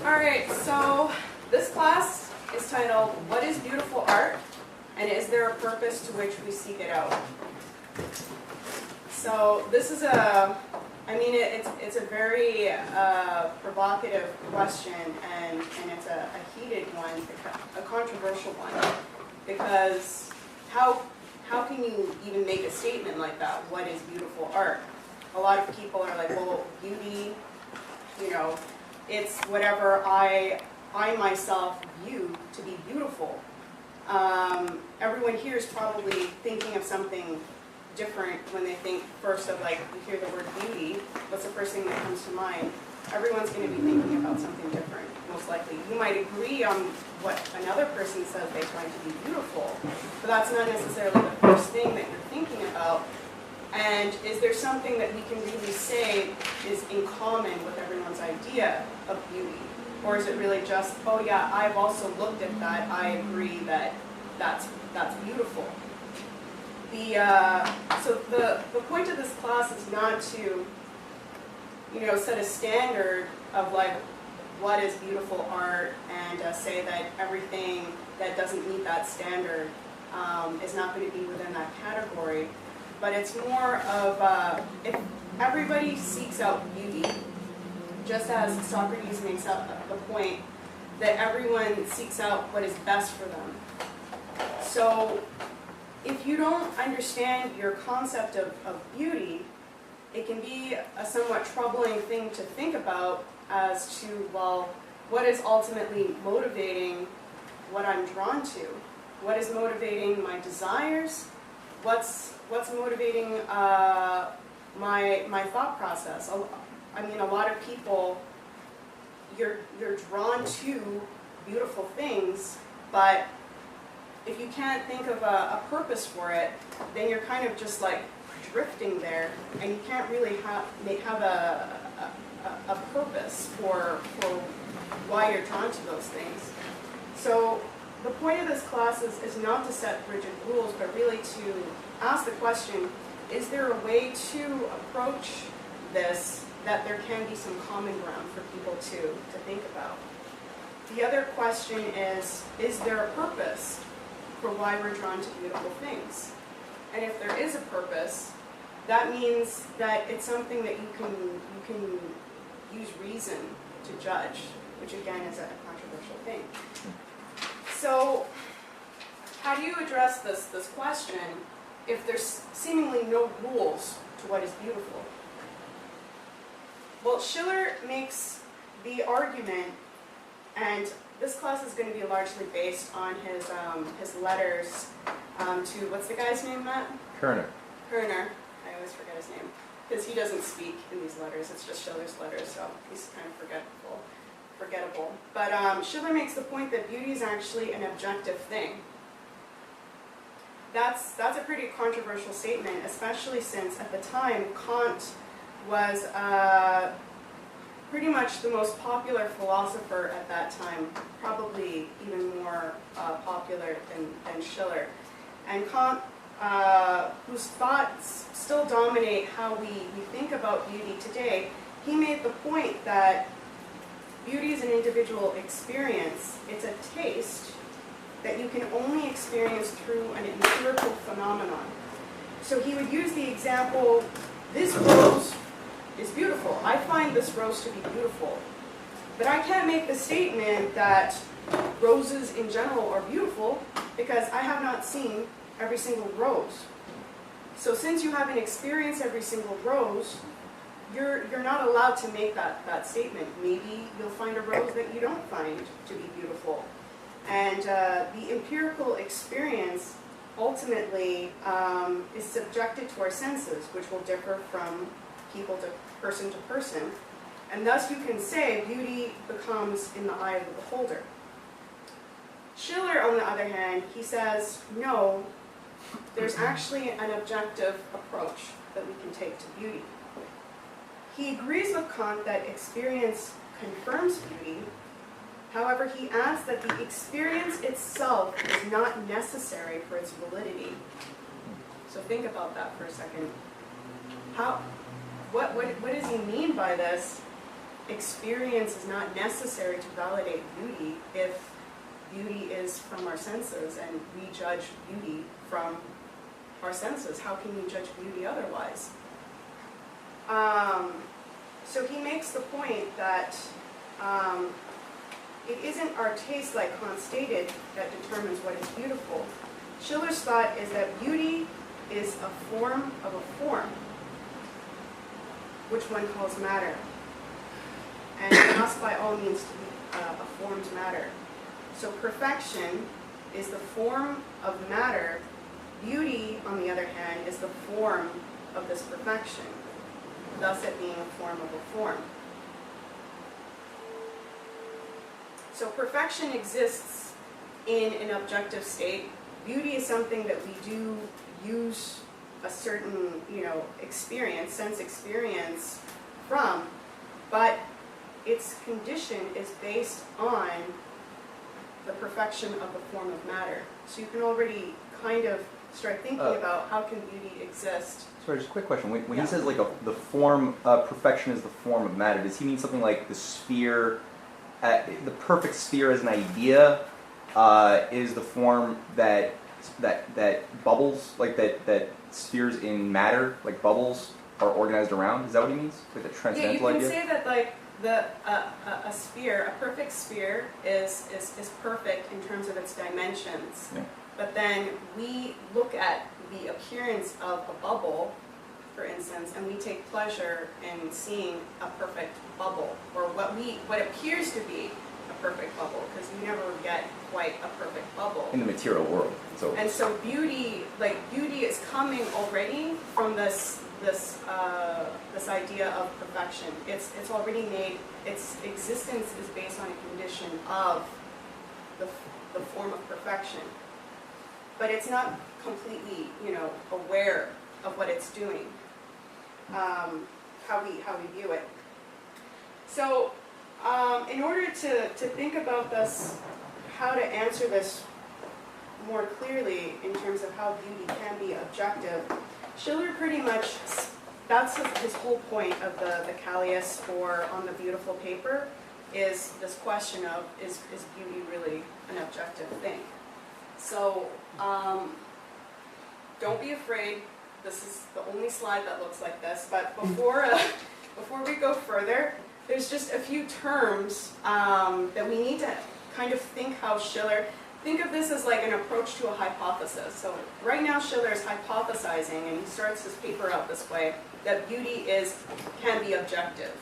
Alright, so this class is titled, What is Beautiful Art? And is there a purpose to which we seek it out? So this is it's a very provocative question, and it's a heated one, a controversial one, because how can you even make a statement like that? What is beautiful art? A lot of people are like, well, beauty, it's whatever I myself view to be beautiful. Everyone here is probably thinking of something different when they think first of, like, you hear the word beauty. What's the first thing that comes to mind? Everyone's going to be thinking about something different, most likely. You might agree on what another person says they find to be beautiful, but that's not necessarily the first thing that you're thinking about. And is there something that we can really say is in common with everyone's idea of beauty? Or is it really just, oh yeah, I've also looked at that, I agree that that's beautiful. So the point of this class is not to, set a standard of like what is beautiful art and say that everything that doesn't meet that standard is not going to be within that category. But it's more of if everybody seeks out beauty, just as Socrates makes up the point that everyone seeks out what is best for them. So if you don't understand your concept of beauty, it can be a somewhat troubling thing to think about as to, well, what is ultimately motivating what I'm drawn to? What is motivating my desires? What's motivating my thought process? I mean, a lot of people, you're drawn to beautiful things, but if you can't think of a purpose for it, then you're kind of just like drifting there, and you can't really have a purpose for why you're drawn to those things. So the point of this class is not to set rigid rules, but really to ask the question, is there a way to approach this that there can be some common ground for people to think about? The other question is there a purpose for why we're drawn to beautiful things? And if there is a purpose, that means that it's something that you can use reason to judge, which again is a controversial thing. So how do you address this question if there's seemingly no rules to what is beautiful? Well, Schiller makes the argument, and this class is going to be largely based on his letters to, what's the guy's name, Matt? Kerner. I always forget his name, because he doesn't speak in these letters. It's just Schiller's letters, so he's kind of forgettable. But Schiller makes the point that beauty is actually an objective thing. That's a pretty controversial statement, especially since at the time Kant was pretty much the most popular philosopher at that time, probably even more popular than Schiller. And Kant, whose thoughts still dominate how we think about beauty today, he made the point that beauty is an individual experience. It's a taste that you can only experience through an empirical phenomenon. So he would use the example, this rose is beautiful. I find this rose to be beautiful. But I can't make the statement that roses in general are beautiful because I have not seen every single rose. So since you haven't experienced every single rose, you're not allowed to make that statement. Maybe you'll find a rose that you don't find to be beautiful. And the empirical experience ultimately is subjected to our senses, which will differ from people to person, and thus you can say beauty becomes in the eye of the beholder. Schiller, on the other hand, he says, no, there's actually an objective approach that we can take to beauty. He agrees with Kant that experience confirms beauty. However, he adds that the experience itself is not necessary for its validity. So think about that for a second. What does he mean by this? experience is not necessary to validate beauty if beauty is from our senses, and we judge beauty from our senses. How can you judge beauty otherwise? So he makes the point that it isn't our taste, like Kant stated, that determines what is beautiful. Schiller's thought is that beauty is a form of a form, which one calls matter. And it must by all means to be a formed matter. So perfection is the form of matter. Beauty, on the other hand, is the form of this perfection, thus it being a form of a form. So perfection exists in an objective state. Beauty is something that we do use a certain, experience, sense experience from, but its condition is based on the perfection of the form of matter. So you can already kind of start thinking about how can beauty exist. Sorry, just a quick question. When he says like the form, perfection is the form of matter, does he mean something like the sphere, the perfect sphere as an idea is the form that bubbles, like that spheres in matter, like bubbles, are organized around? Is that what he means? Like the transcendental idea? Yeah, you can say that like a sphere, a perfect sphere is perfect in terms of its dimensions. Yeah. But then we look at the appearance of a bubble, for instance, and we take pleasure in seeing a perfect bubble, or what appears to be a perfect bubble, because you never get quite a perfect bubble. In the material world. And so beauty is coming already from this idea of perfection. It's already made, its existence is based on a condition of the form of perfection. But it's not completely, aware of what it's doing, how we view it. So, in order to think about this, how to answer this more clearly in terms of how beauty can be objective, Schiller pretty much, that's his whole point of the Callias or on the beautiful paper, is this question of, is beauty really an objective thing? So, don't be afraid. This is the only slide that looks like this, but before we go further, there's just a few terms that we need to kind of think how Schiller, think of this as like an approach to a hypothesis. So right now Schiller is hypothesizing, and he starts his paper out this way, that beauty can be objective.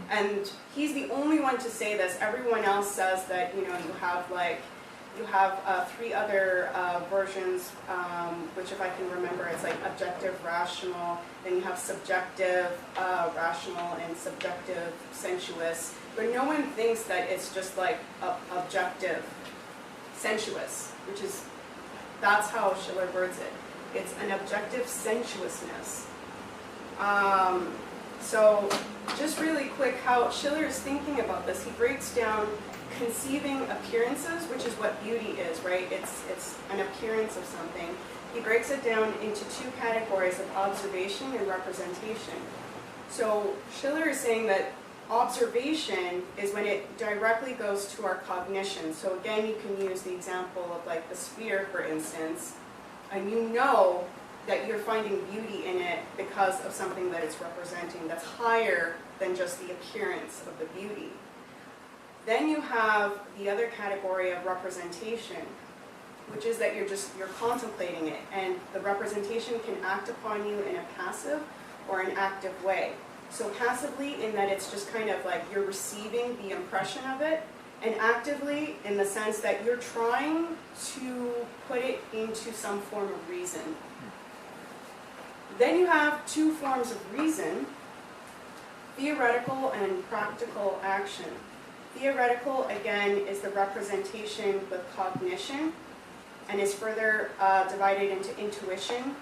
And he's the only one to say this. Everyone else says that, you have three other versions, which if I can remember, it's like objective, rational, then you have subjective, rational, and subjective, sensuous. But no one thinks that it's just like objective, sensuous, that's how Schiller words it. It's an objective sensuousness. So just really quick how Schiller is thinking about this. He breaks down conceiving appearances, which is what beauty is, right? It's an appearance of something. He breaks it down into two categories of observation and representation. So Schiller is saying that observation is when it directly goes to our cognition. So again, you can use the example of like the sphere, for instance, and you know that you're finding beauty in it because of something that it's representing that's higher than just the appearance of the beauty. Then you have the other category of representation, which is that you're contemplating it, and the representation can act upon you in a passive or an active way. So passively in that it's just kind of like you're receiving the impression of it, and actively in the sense that you're trying to put it into some form of reason. Then you have two forms of reason, theoretical and practical action. Theoretical, again, is the representation with cognition, and is further divided into intuition,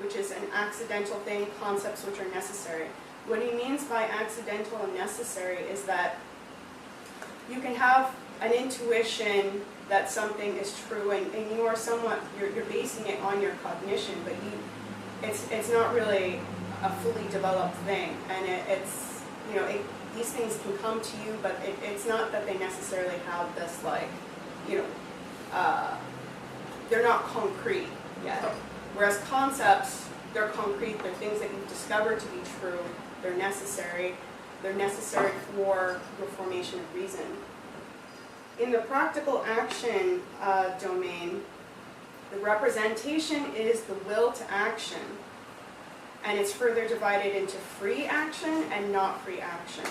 which is an accidental thing, concepts which are necessary. What he means by accidental and necessary is that you can have an intuition that something is true, and you are somewhat, you're basing it on your cognition, but it's not really a fully developed thing, and these things can come to you, but it's not that they necessarily have this, like, you know, they're not concrete yet. Whereas concepts, they're concrete, they're things that you've discovered to be true, they're necessary for the formation of reason. In the practical action domain, the representation is the will to action, and it's further divided into free action and not free action.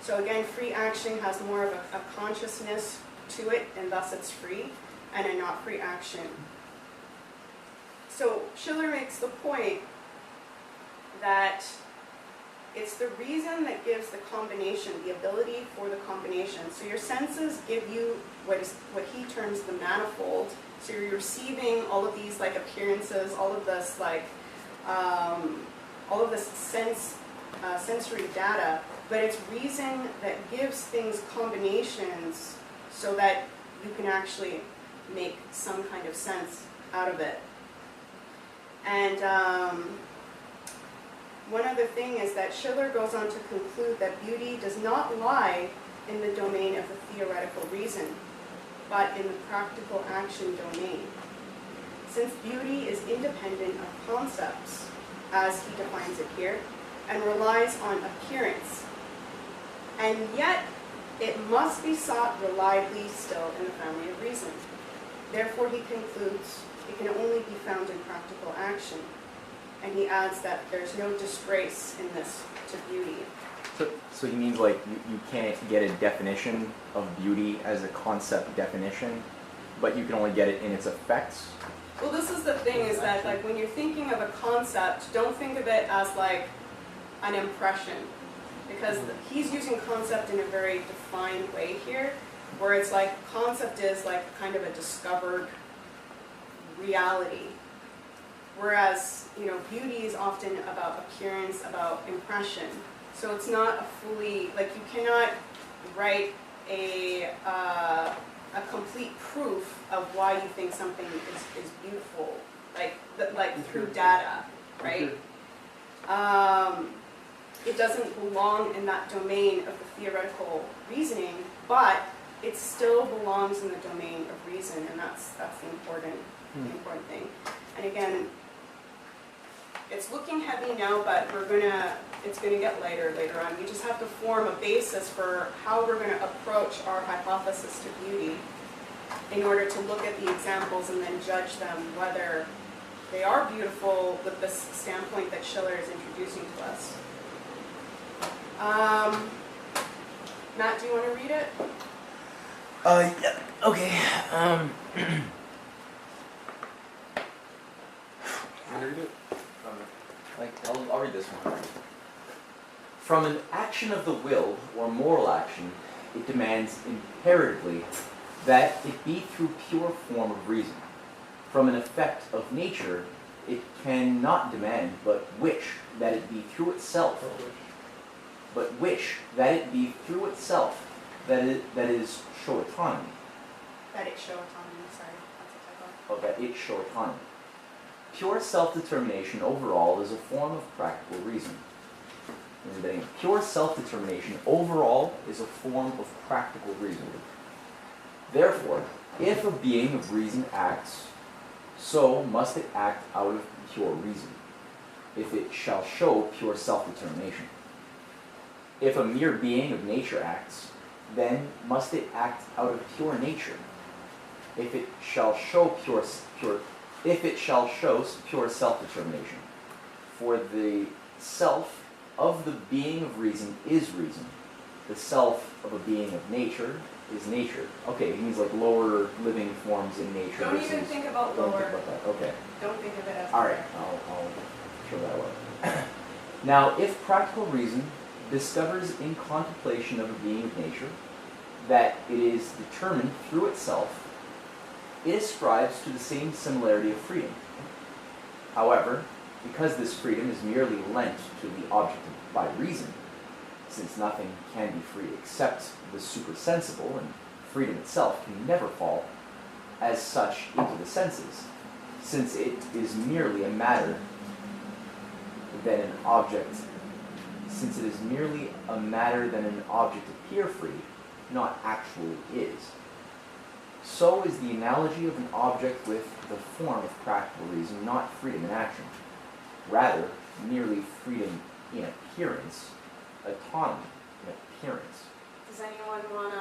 So again, free action has more of a consciousness to it, and thus it's free, and a not free action. So Schiller makes the point that it's the reason that gives the combination, the ability for the combination. So your senses give you what he terms the manifold. So you're receiving all of these like appearances, all of this like, all of this sensory data, but it's reason that gives things combinations so that you can actually make some kind of sense out of it. And one other thing is that Schiller goes on to conclude that beauty does not lie in the domain of the theoretical reason, but in the practical action domain. Since beauty is independent of concepts, as he defines it here, and relies on appearance, and yet it must be sought reliably still in the family of reason. Therefore, he concludes, it can only be found in practical action. And he adds that there's no disgrace in this to beauty. So he means like you can't get a definition of beauty as a concept definition, but you can only get it in its effects? Well, this is the thing, is that like when you're thinking of a concept, don't think of it as like an impression. Because he's using concept in a very defined way here, where it's like concept is like kind of a discovered reality. Whereas, you know, beauty is often about appearance, about impression. So it's not a fully, like you cannot write a complete proof of why you think something is beautiful, like through data, right? It doesn't belong in that domain of the theoretical reasoning, but it still belongs in the domain of reason, and that's the important thing. And again, it's looking heavy now, but it's gonna get lighter later on. We just have to form a basis for how we're gonna approach our hypothesis to beauty in order to look at the examples and then judge them whether they are beautiful with this standpoint that Schiller is introducing to us. Matt, do you want to read it? Yeah, okay. Want to read it? I'll read this one. From an action of the will, or moral action, it demands imperatively that it be through pure form of reason. From an effect of nature, it cannot demand, but wish that it be through itself. That is show autonomy. That it show autonomy, sorry, that's a typo. Oh, that it show autonomy. Pure self-determination overall is a form of practical reason. Pure self-determination overall is a form of practical reason. Therefore, if a being of reason acts, so must it act out of pure reason, if it shall show pure self-determination. If a mere being of nature acts, then must it act out of pure nature, if it shall show pure self-determination. For the self of the being of reason is reason. The self of a being of nature is nature. Okay, it means like lower living forms in nature. Don't even think about Don't lower. think about that. Okay. Don't think of it as All right, I'll throw that away. Now, if practical reason discovers in contemplation of a being of nature that it is determined through itself, it ascribes to the same similarity of freedom. However, because this freedom is merely lent to the object by reason, since nothing can be free except the supersensible, and freedom itself can never fall as such into the senses, since it is merely a matter than an object since it is merely a matter that an object appear free, not actually is. So is the analogy of an object with the form of practical reason not freedom in action, rather merely freedom in appearance, autonomy in appearance. Does anyone want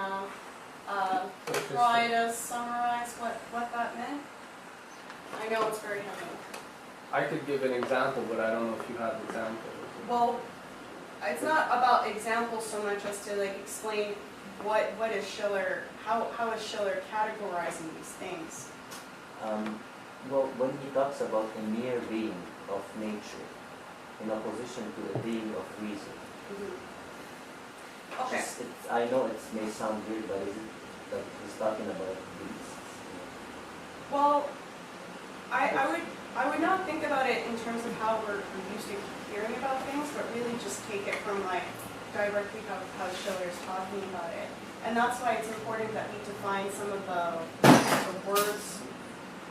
to try to summarize what that meant? I know it's very heavy. I could give an example, but I don't know if you have examples. Well, it's not about examples so much as to like explain what is Schiller, how is Schiller categorizing these things? Well, when he talks about a mere being of nature in opposition to a being of reason, Okay. I know it may sound weird, but is it that he's talking about beasts? Well, I would not think about it in terms of how we're used to hearing about things, but really just take it from like directly how Schiller is talking about it. And that's why it's important that we define some of the words,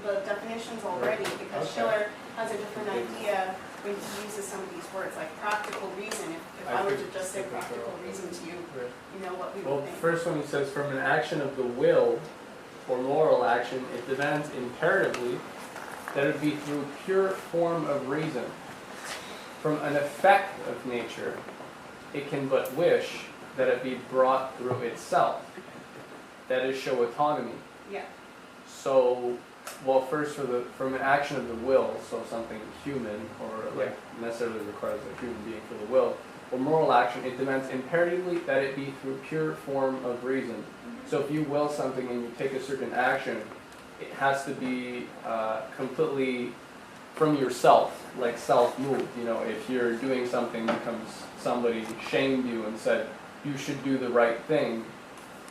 the definitions already, because Okay. Schiller has a different idea when he uses some of these words, like practical reason. If I were to just say practical reason to you, you know what we Well, would the think. first one he says, from an action of the will or moral action, it demands imperatively that it be through pure form of reason. From an effect of nature, it can but wish that it be brought through itself. That is, show autonomy. Yeah. So, well, first from an action of the will, so something human, or like necessarily requires a human being for the will, or moral action, it demands imperatively that it be through pure form of reason. So if you will something and you take a certain action, it has to be completely from yourself, like self-moved. You know, if you're doing something because somebody shamed you and said you should do the right thing,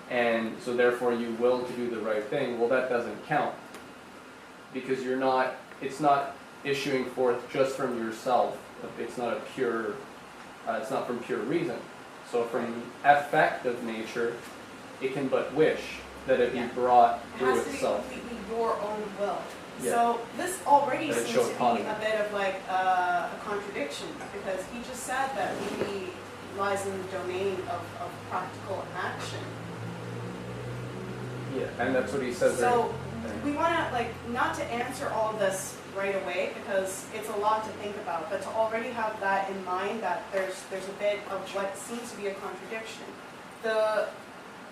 and so therefore you will to do the right thing, well, that doesn't count. Because it's not issuing forth just from yourself. It's not it's not from pure reason. So from effect of nature, it can but wish that it be brought It through has to be itself. completely your own will. Yeah. So this already That it seems shows to be autonomy. a bit of like a contradiction, because he just said that beauty lies in the domain of practical action. Yeah, and that's what he says there. So we want to like not to answer all of this right away, because it's a lot to think about, but to already have that in mind, that there's a bit of what seems to be a contradiction.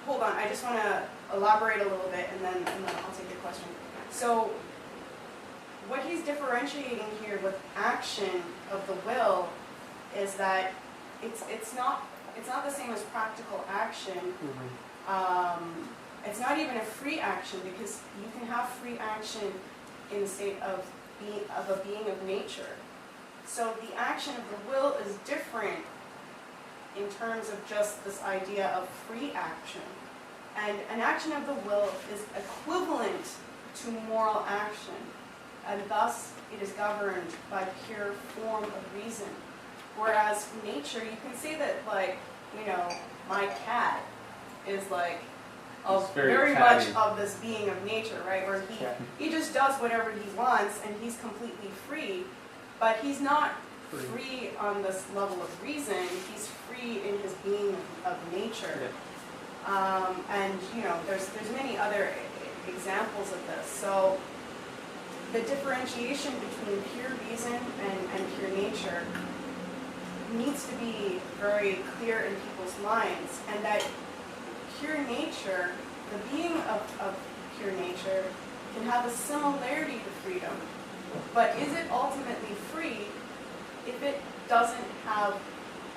Hold on, I just want to elaborate a little bit, and then I'll take your question. So what he's differentiating here with action of the will is that it's not the same as practical action. It's not even a free action, because you can have free action in the state of a being of nature. So the action of the will is different in terms of just this idea of free action. And an action of the will is equivalent to moral action, and thus it is governed by pure form of reason. Whereas nature, you can say that, like, you know, my cat is like He's very very catty. much of this being of nature, right? Where he just does whatever he wants and he's completely free, but he's not free on this level of reason. He's free in his being of nature. And you know, there's many other examples of this. So the differentiation between pure reason and pure nature needs to be very clear in people's minds, and that pure nature, the being of pure nature, can have a similarity to freedom, but is it ultimately free if it doesn't have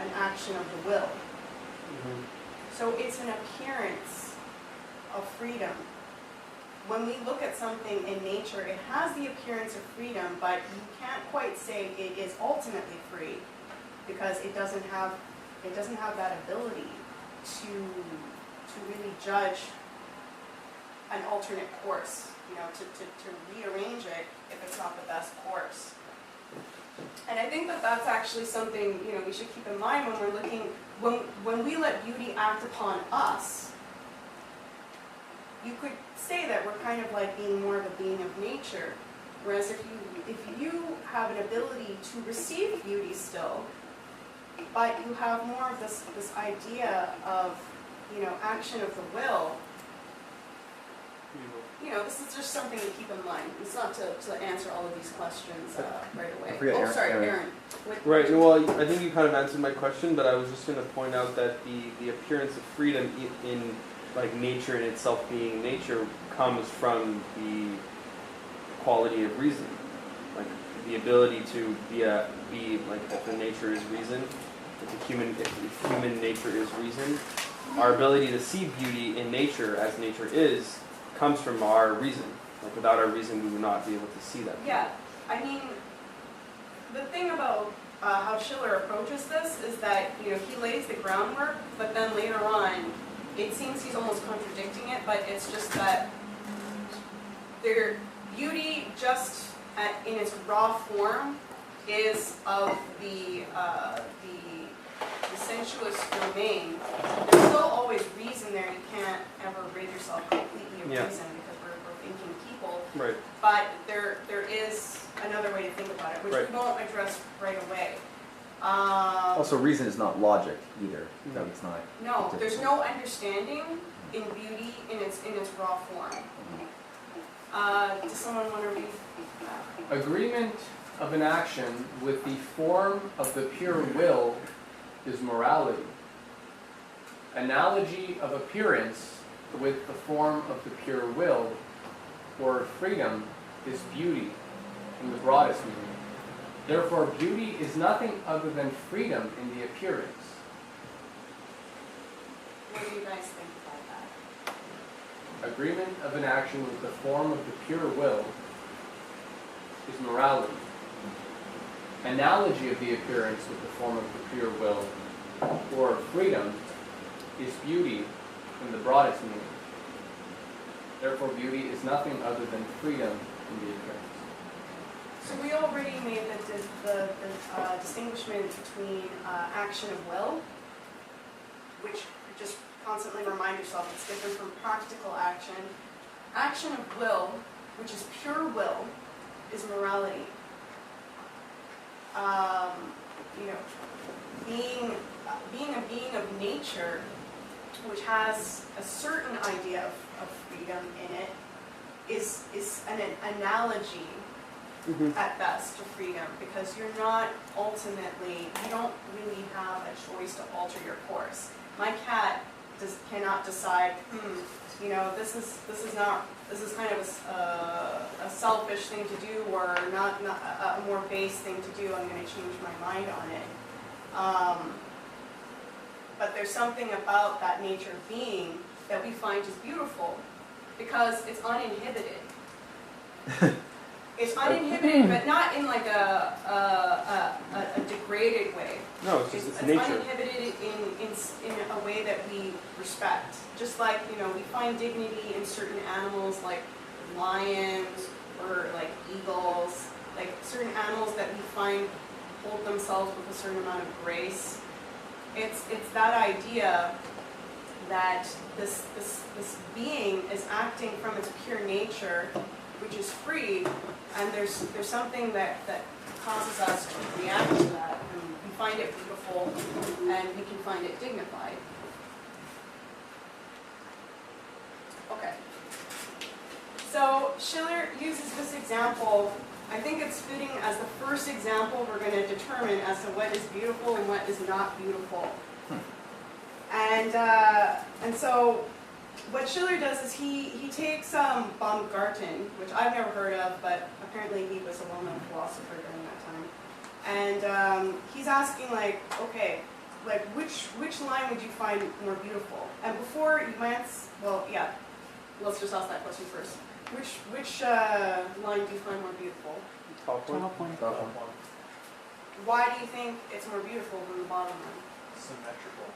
an action of the will? So it's an appearance of freedom. When we look at something in nature, it has the appearance of freedom, but you can't quite say it is ultimately free, because it doesn't have that ability to really judge an alternate course, you know, to rearrange it if it's not the best course. And I think that that's actually something, you know, we should keep in mind when we're looking, when we let beauty act upon us. You could say that we're kind of like being more of a being of nature, whereas if you have an ability to receive beauty still, but you have more of this idea of, action of the will. This is just something to keep in mind. It's not to answer all of these questions right away. I forget, Oh, sorry, Aaron. Aaron. Right. Well, I think you kind of answered my question, but I was just going to point out that the appearance of freedom in like nature in itself being nature comes from the quality of reason, like the ability to be like if the nature is reason, if human nature is reason, our ability to see beauty in nature as nature is comes from our reason. Like without our reason, we would not be able to see that. Yeah, I mean, the thing about how Schiller approaches this is that he lays the groundwork, but then later on, it seems he's almost contradicting it. But it's just that their beauty, just in its raw form, is of the sensuous domain. There's still always reason there. You can't ever rid yourself completely of reason because we're thinking people. Right. But there is another way to think about it, which we won't address right away. Also, reason is not logic either. No. It's not. No, there's no understanding in beauty in its raw form. Does someone want to read that? Agreement of an action with the form of the pure will is morality. Analogy of appearance with the form of the pure will, or freedom, is beauty in the broadest meaning. Therefore, beauty is nothing other than freedom in the appearance. What do you guys think about that? Agreement of an action with the form of the pure will is morality. Analogy of the appearance with the form of the pure will, or freedom, is beauty in the broadest meaning. Therefore, beauty is nothing other than freedom in the appearance. So we already made the distinguishment between action of will, which just constantly remind yourself it's different from practical action. Action of will, which is pure will, is morality. Being a being of nature, which has a certain idea of freedom in it, is an analogy at best to freedom, because you're not ultimately, you don't really have a choice to alter your course. My cat cannot decide, this is kind of a selfish thing to do, or not a more base thing to do. I'm going to change my mind on it. But there's something about that nature of being that we find just beautiful, because it's uninhibited. It's uninhibited, but not in like a degraded way. No, it's nature. Uninhibited in a way that we respect. Just like, we find dignity in certain animals like lions or like eagles, like certain animals that we find hold themselves with a certain amount of grace. It's that idea that this being is acting from its pure nature, which is free, and there's something that causes us to react to that, and we find it beautiful, and we can find it dignified. Okay. So Schiller uses this example. I think it's fitting as the first example we're going to determine as to what is beautiful and what is not beautiful. And so what Schiller does is he takes Baumgarten, which I've never heard of, but apparently he was a well-known philosopher during that time. And he's asking, which line would you find more beautiful? And before you answer, let's just ask that question first. Which line do you find more beautiful? Top one. Why do you think it's more beautiful than the bottom one? Symmetrical.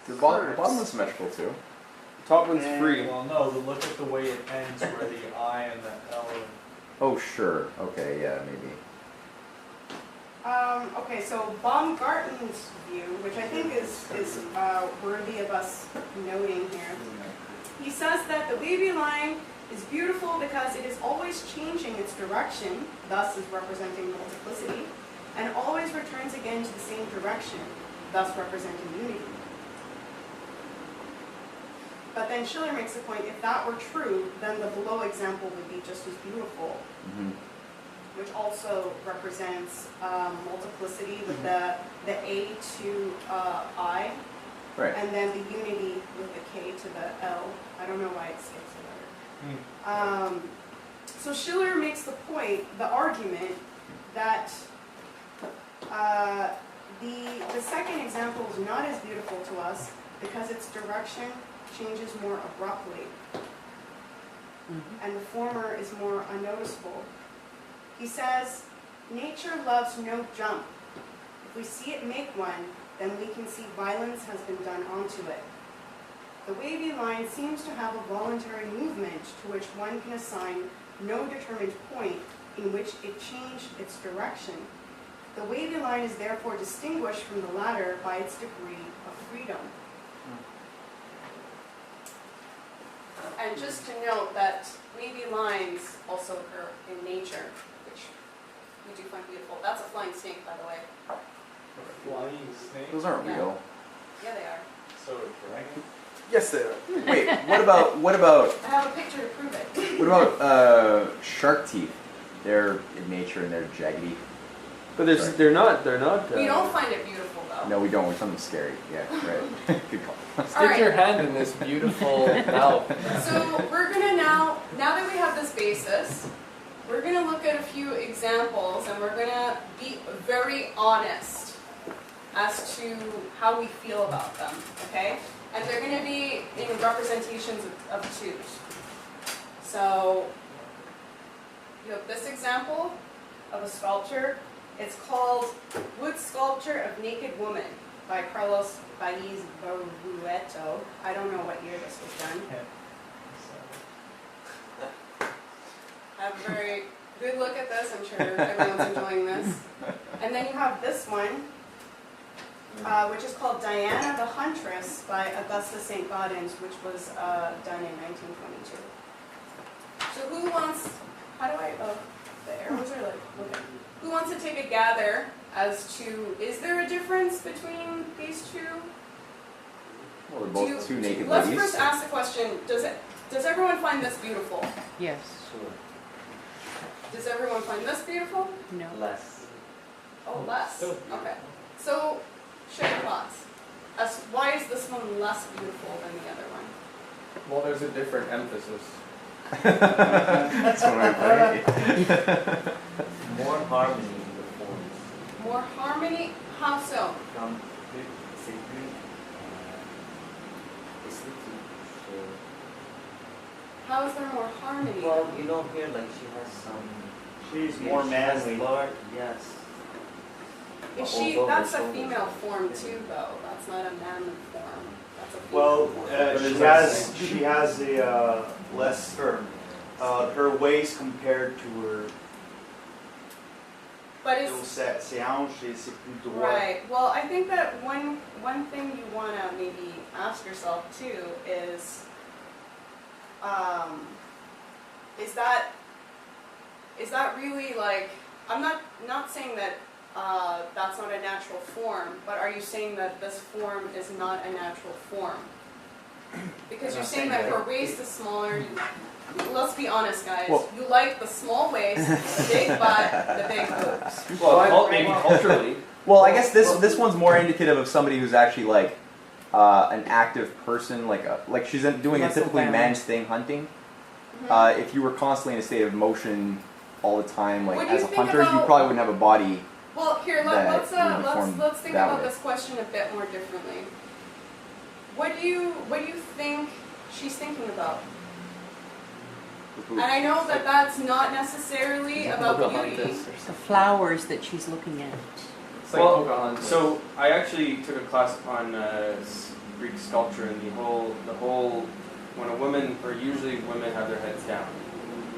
The bottom one's symmetrical too. Top one's free. Well, no, look at the way it ends, where the I and the L. Oh, sure. Okay, yeah, maybe. Okay, so Baumgarten's view, which I think is worthy of us noting here, he says that the wavy line is beautiful because it is always changing its direction, thus is representing multiplicity, and always returns again to the same direction. thus representing unity. But then Schiller makes the point, if that were true, then the below example would be just as beautiful, which also represents multiplicity with the A to I, Right. and then the unity with the K to the L. I don't know why it skips a letter. So Schiller makes the point, the argument, that the second example is not as beautiful to us because its direction changes more abruptly, and the former is more unnoticeable. He says, nature loves no jump. If we see it make one, then we can see violence has been done onto it. The wavy line seems to have a voluntary movement to which one can assign no determined point in which it changed its direction. The wavy line is therefore distinguished from the latter by its degree of freedom. And just to note that wavy lines also occur in nature, which we do find beautiful. That's a flying snake, by the way. Flying snake? Those aren't Yeah. real. Yeah, they are. So a dragon? Yes, they are. Wait, what about I have a picture to prove it. what about shark teeth? They're in nature and they're jaggedy. But Sorry. they're not. We don't find it beautiful, though. No, we don't. We're something scary. Yeah, right. Good call. Stick your hand in this beautiful mouth. So we're gonna now that we have this basis, we're gonna look at a few examples and we're gonna be very honest as to how we feel about them, okay? And they're gonna be in representations of twos. So you have this example of a sculpture. It's called Wood Sculpture of Naked Woman by Carlos Baez Barrueto. I don't know what year this was done. Have a very good look at this. I'm sure everyone's enjoying this. And then you have this one, which is called Diana the Huntress by Augusta St. Gaudens, which was done in 1922. So who wants, how do I, oh, the arrows are like, okay. Who wants to take a gather as to, is there a difference between these two? Well, they're both two naked Let's ladies. first ask the question, does everyone find this beautiful? Yes. Sure. Does everyone find this beautiful? No. Less. Oh, less. Still beautiful. Okay. So, share your thoughts. Why is this one less beautiful than the other one? Well, there's a different emphasis. That's one way of putting it. More harmony in the forms. More harmony? How so? From simply aesthetic. How is there more harmony? Well, you know here like she has some. She's more she has manly. Lord, yes. Is she? Although That's the a shoulders female are form thin. too, though. That's not a manly form. That's a female Well, form. she has a less firm. Her waist compared to her But it's ses hanches, c'est plus droit. right. Well, I think that one thing you want to maybe ask yourself too is that really like? I'm not saying that that's not a natural form, but are you saying that this form is not a natural form? Because you're saying that her waist is smaller. Let's be honest, guys. Well- you like the small waist, the big butt, the big boobs. Well, maybe culturally. Well, I guess this one's more indicative of somebody who's actually like an active person, like she's doing a Muscle typically bound. man's thing, hunting. If you were constantly in a state of motion all the time, like What do you as a think hunter, you about- probably wouldn't have a body. Well, here that let's think that about way. this question a bit more differently. What do you think she's thinking about? And I know that that's not necessarily about beauty. Pocahontas or The something. flowers that she's looking at. It's like Well, Pocahontas. so I actually took a class on Greek sculpture, and the whole when a woman, or usually women have their heads down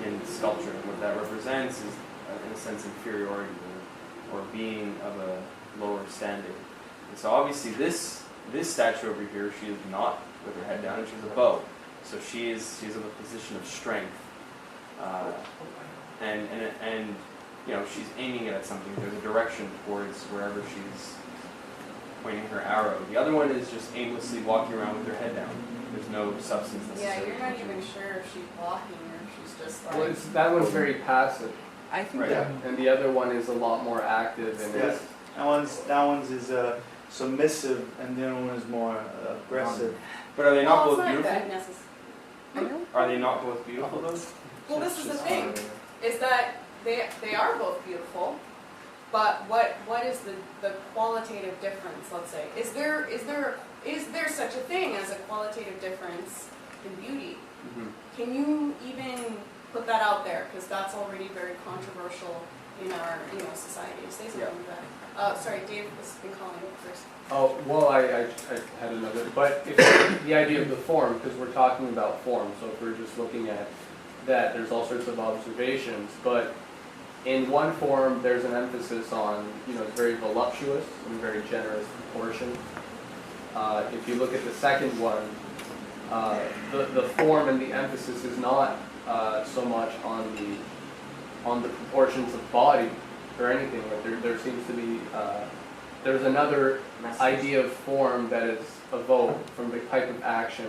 in sculpture, and what that represents is in a sense inferiority or being of a lower standing. And so obviously this statue over here, she is not with her head down, and she's a bow, so she's of a position of strength, and you know she's aiming it at something. There's a direction towards wherever she's pointing her arrow. The other one is just aimlessly walking around with her head down. There's no substance Yeah, necessary. you're not even sure if she's blocking or if she's just like. Well, that one's very passive, I think Right. that and the other one is a lot more active and Yes. it's That one's is submissive, and the other one is more aggressive. But are they not Well, both it's not beautiful? that necessary. I don't Are they not both beautiful though? Well, this is the Just thing, is that they are both beautiful, but what is the qualitative difference, let's say? Is there such a thing as a qualitative difference in beauty? Mhm. Can you even put that out there? Because that's already very controversial in our society. Say something about it. Sorry, Dave has been calling me first. Oh, well, I had another, but if the idea of the form, because we're talking about form, so if we're just looking at that, there's all sorts of observations, but in one form, there's an emphasis on, it's very voluptuous and very generous proportion. If you look at the second one, the form and the emphasis is not so much on the proportions of body or anything, but there seems to be, there's another idea of form that is evoked from the type of action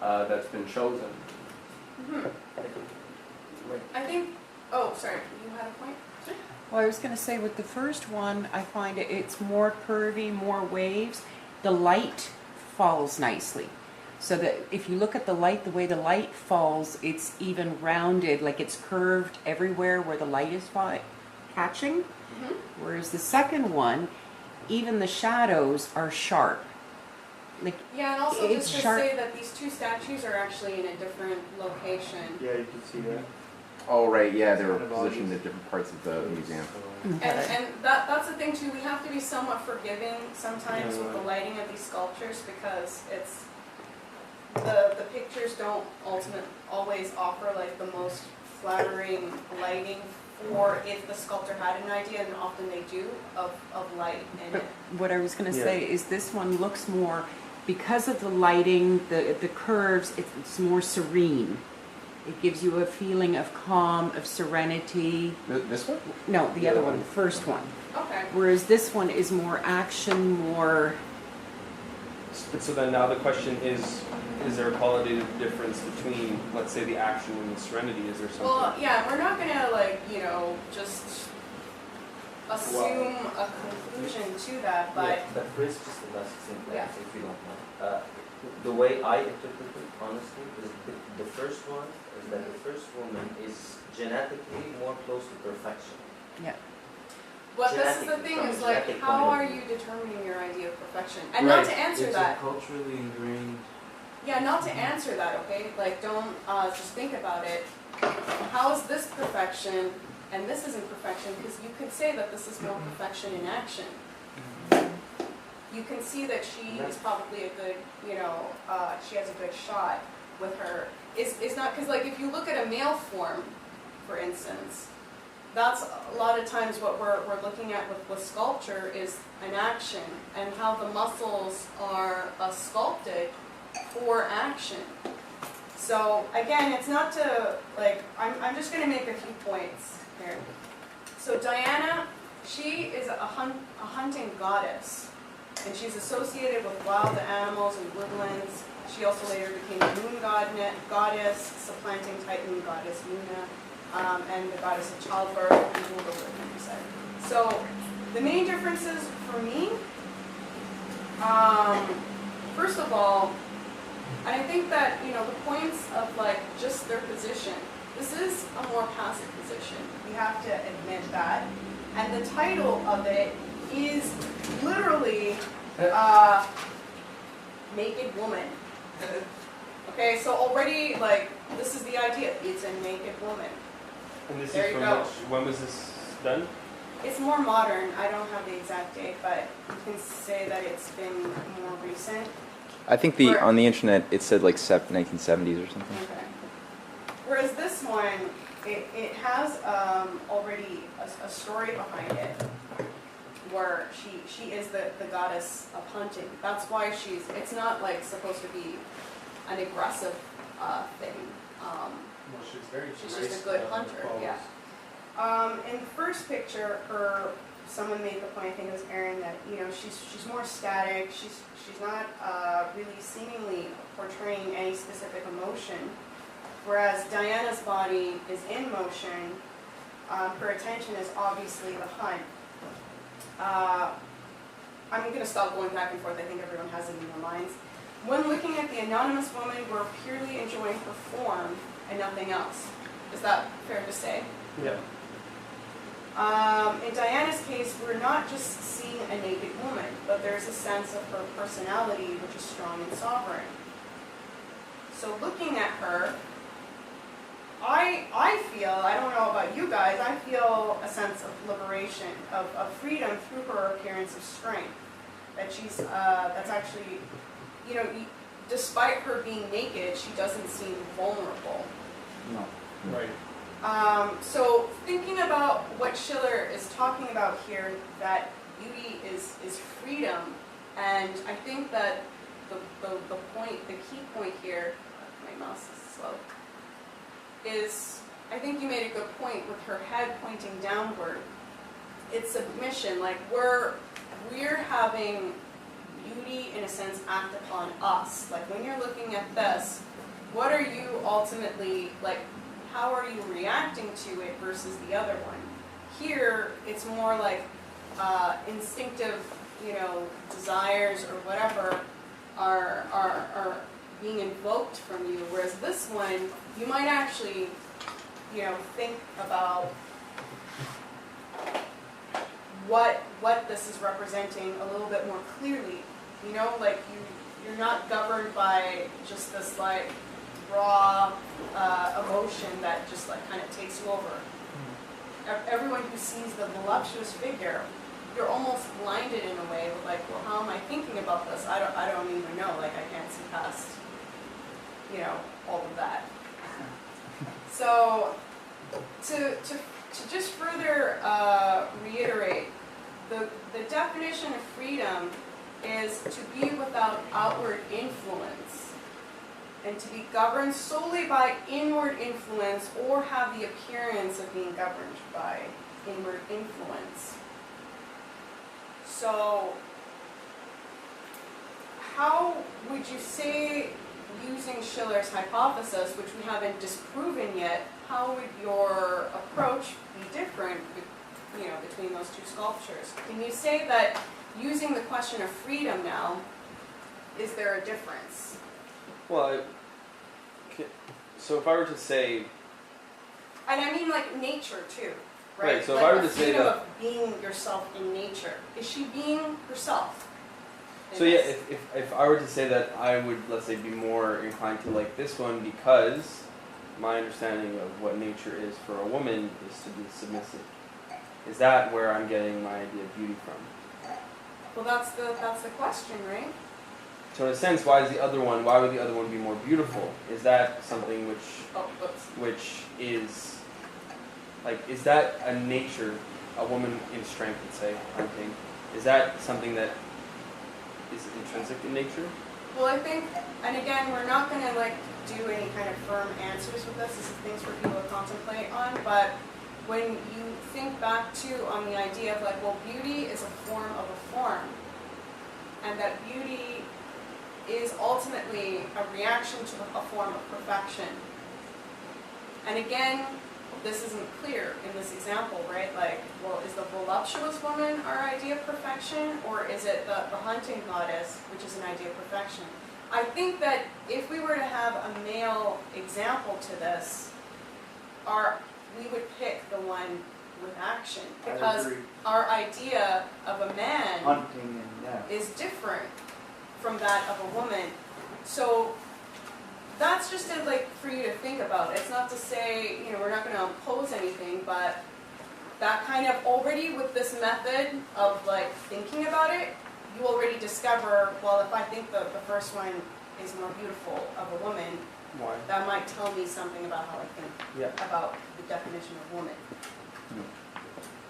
that's been chosen. I think. Oh, sorry. You had a point. Well, I was going to say with the first one, I find it's more curvy, more waves. The light falls nicely. So that if you look at the light, the way the light falls, it's even rounded, like it's curved everywhere where the light is catching. Mm-hmm. Whereas the second one, even the shadows are sharp. Like, Yeah, and also It's just to sharp. say that these two statues are actually in a different location. Yeah, you can see that. Oh, right, yeah, they were Kind of positioned obvious. at different parts of the museum. And that's the thing too, we have to be somewhat forgiving sometimes Yeah, with the right. lighting of these sculptures because it's, the pictures don't always offer like the most flattering lighting for if the sculptor had an idea, and often they do, of light in But it. what I was going to Yeah. say is this one looks more, because of the lighting, the curves, it's more serene. It gives you a feeling of calm, of serenity. This one? No, the other one, the first one. Okay. Whereas this one is more action, more... So then now the question is there a qualitative difference between, let's say, the action and the serenity? Is there something? Well, yeah, we're not gonna just assume a conclusion to that, but Yeah, but first, just the last thing, Yeah. if you don't mind. The way I interpret it, honestly, is the first one is that the first woman is genetically more close to perfection. Yeah. but this is the genetic- thing, from a is like, genetic how point are of you determining your idea of perfection? And Right. not to answer that, culturally ingrained. yeah, not to answer that, okay? Like, don't just think about it. How is this perfection and this isn't perfection? Because you could say that this is more perfection in action. You can see that she is probably a good, she has a good shot with her. It's not, because like if you look at a male form, for instance, that's a lot of times what we're looking at with sculpture is an action and how the muscles are sculpted for action. So again, it's not to, like, I'm just going to make a few points here. So Diana, she is a hunting goddess, and she's associated with wild animals and woodlands. She also later became a moon goddess, supplanting Titan goddess Luna, and the goddess of childbirth and rule over the countryside. So the main differences for me, first of all, and I think that, the points of like just their position, this is a more passive position. We have to admit that. And the title of it is literally Naked Woman. Okay, so already like this is the idea. It's a naked woman. And this There is you from go. when was this done? It's more modern. I don't have the exact date, but you can say that it's been more recent. I think on the internet it said like 1970s or something. Okay. Whereas this one, it has already a story behind it, where she is the goddess of hunting. That's why it's not like supposed to be an aggressive thing. Well, she's very She's just a good hunter, yeah. In the first picture, someone made the point, I think it was Erin, that she's more static. She's not really seemingly portraying any specific emotion, whereas Diana's body is in motion. Her attention is obviously the hunt. I'm going to stop going back and forth. I think everyone has it in their minds. When looking at the anonymous woman, we're purely enjoying her form and nothing else. Is that fair to say? Yeah. In Diana's case, we're not just seeing a naked woman, but there's a sense of her personality, which is strong and sovereign. So looking at her, I feel, I don't know about you guys, I feel a sense of liberation, of freedom through her appearance of strength. That she's, that's actually, despite her being naked, she doesn't seem vulnerable. No. Right. So thinking about what Schiller is talking about here, that beauty is freedom, and I think that the key point here, my mouse is slow, is, I think you made a good point with her head pointing downward. It's submission, like we're having beauty in a sense act upon us. Like when you're looking at this, what are you ultimately, like how are you reacting to it versus the other one? Here, it's more like instinctive, desires or whatever are being invoked from you, whereas this one, you might actually, think about what this is representing a little bit more clearly. Like you're not governed by just this like raw emotion that just like kind of takes you over. Everyone who sees the voluptuous figure, you're almost blinded in a way with like, well, how am I thinking about this? I don't even know. Like I can't see past, all of that. So to just further reiterate, the definition of freedom is to be without outward influence and to be governed solely by inward influence or have the appearance of being governed by inward influence. So how would you say, using Schiller's hypothesis, which we haven't disproven yet, how would your approach be different between those two sculptures? Can you say that using the question of freedom now, is there a difference? Well, so if I were to say... And I mean like nature too, Right, right? so like if I were the to say freedom that... of being yourself in nature. Is she being herself? So yeah, if I were to say that I would, let's say, be more inclined to like this one because my understanding of what nature is for a woman is to be submissive. Is that where I'm getting my idea of beauty from? Well, that's the question, right? So in a sense, why would the other one be more beautiful? Is that something which is, like, is that a nature, a woman in strength, let's say, hunting, is that something that is intrinsic in nature? Well, I think, and again, we're not going to like do any kind of firm answers with this. This is things for people to contemplate on. But when you think back to on the idea of like, well, beauty is a form of a form, and that beauty is ultimately a reaction to a form of perfection. And again, this isn't clear in this example, right? Like, well, is the voluptuous woman our idea of perfection, or is it the hunting goddess, which is an idea of perfection? I think that if we were to have a male example to this, we would pick the one with action, because our idea of a man Hunting and is different from that of a woman. So that's just for you to think about. It's not to say, we're not going to impose anything, but that kind of already with this method of like thinking about it, you already discover, well, if I think the first one is more beautiful of a woman, Why? that might tell me something about how I think about the definition of woman.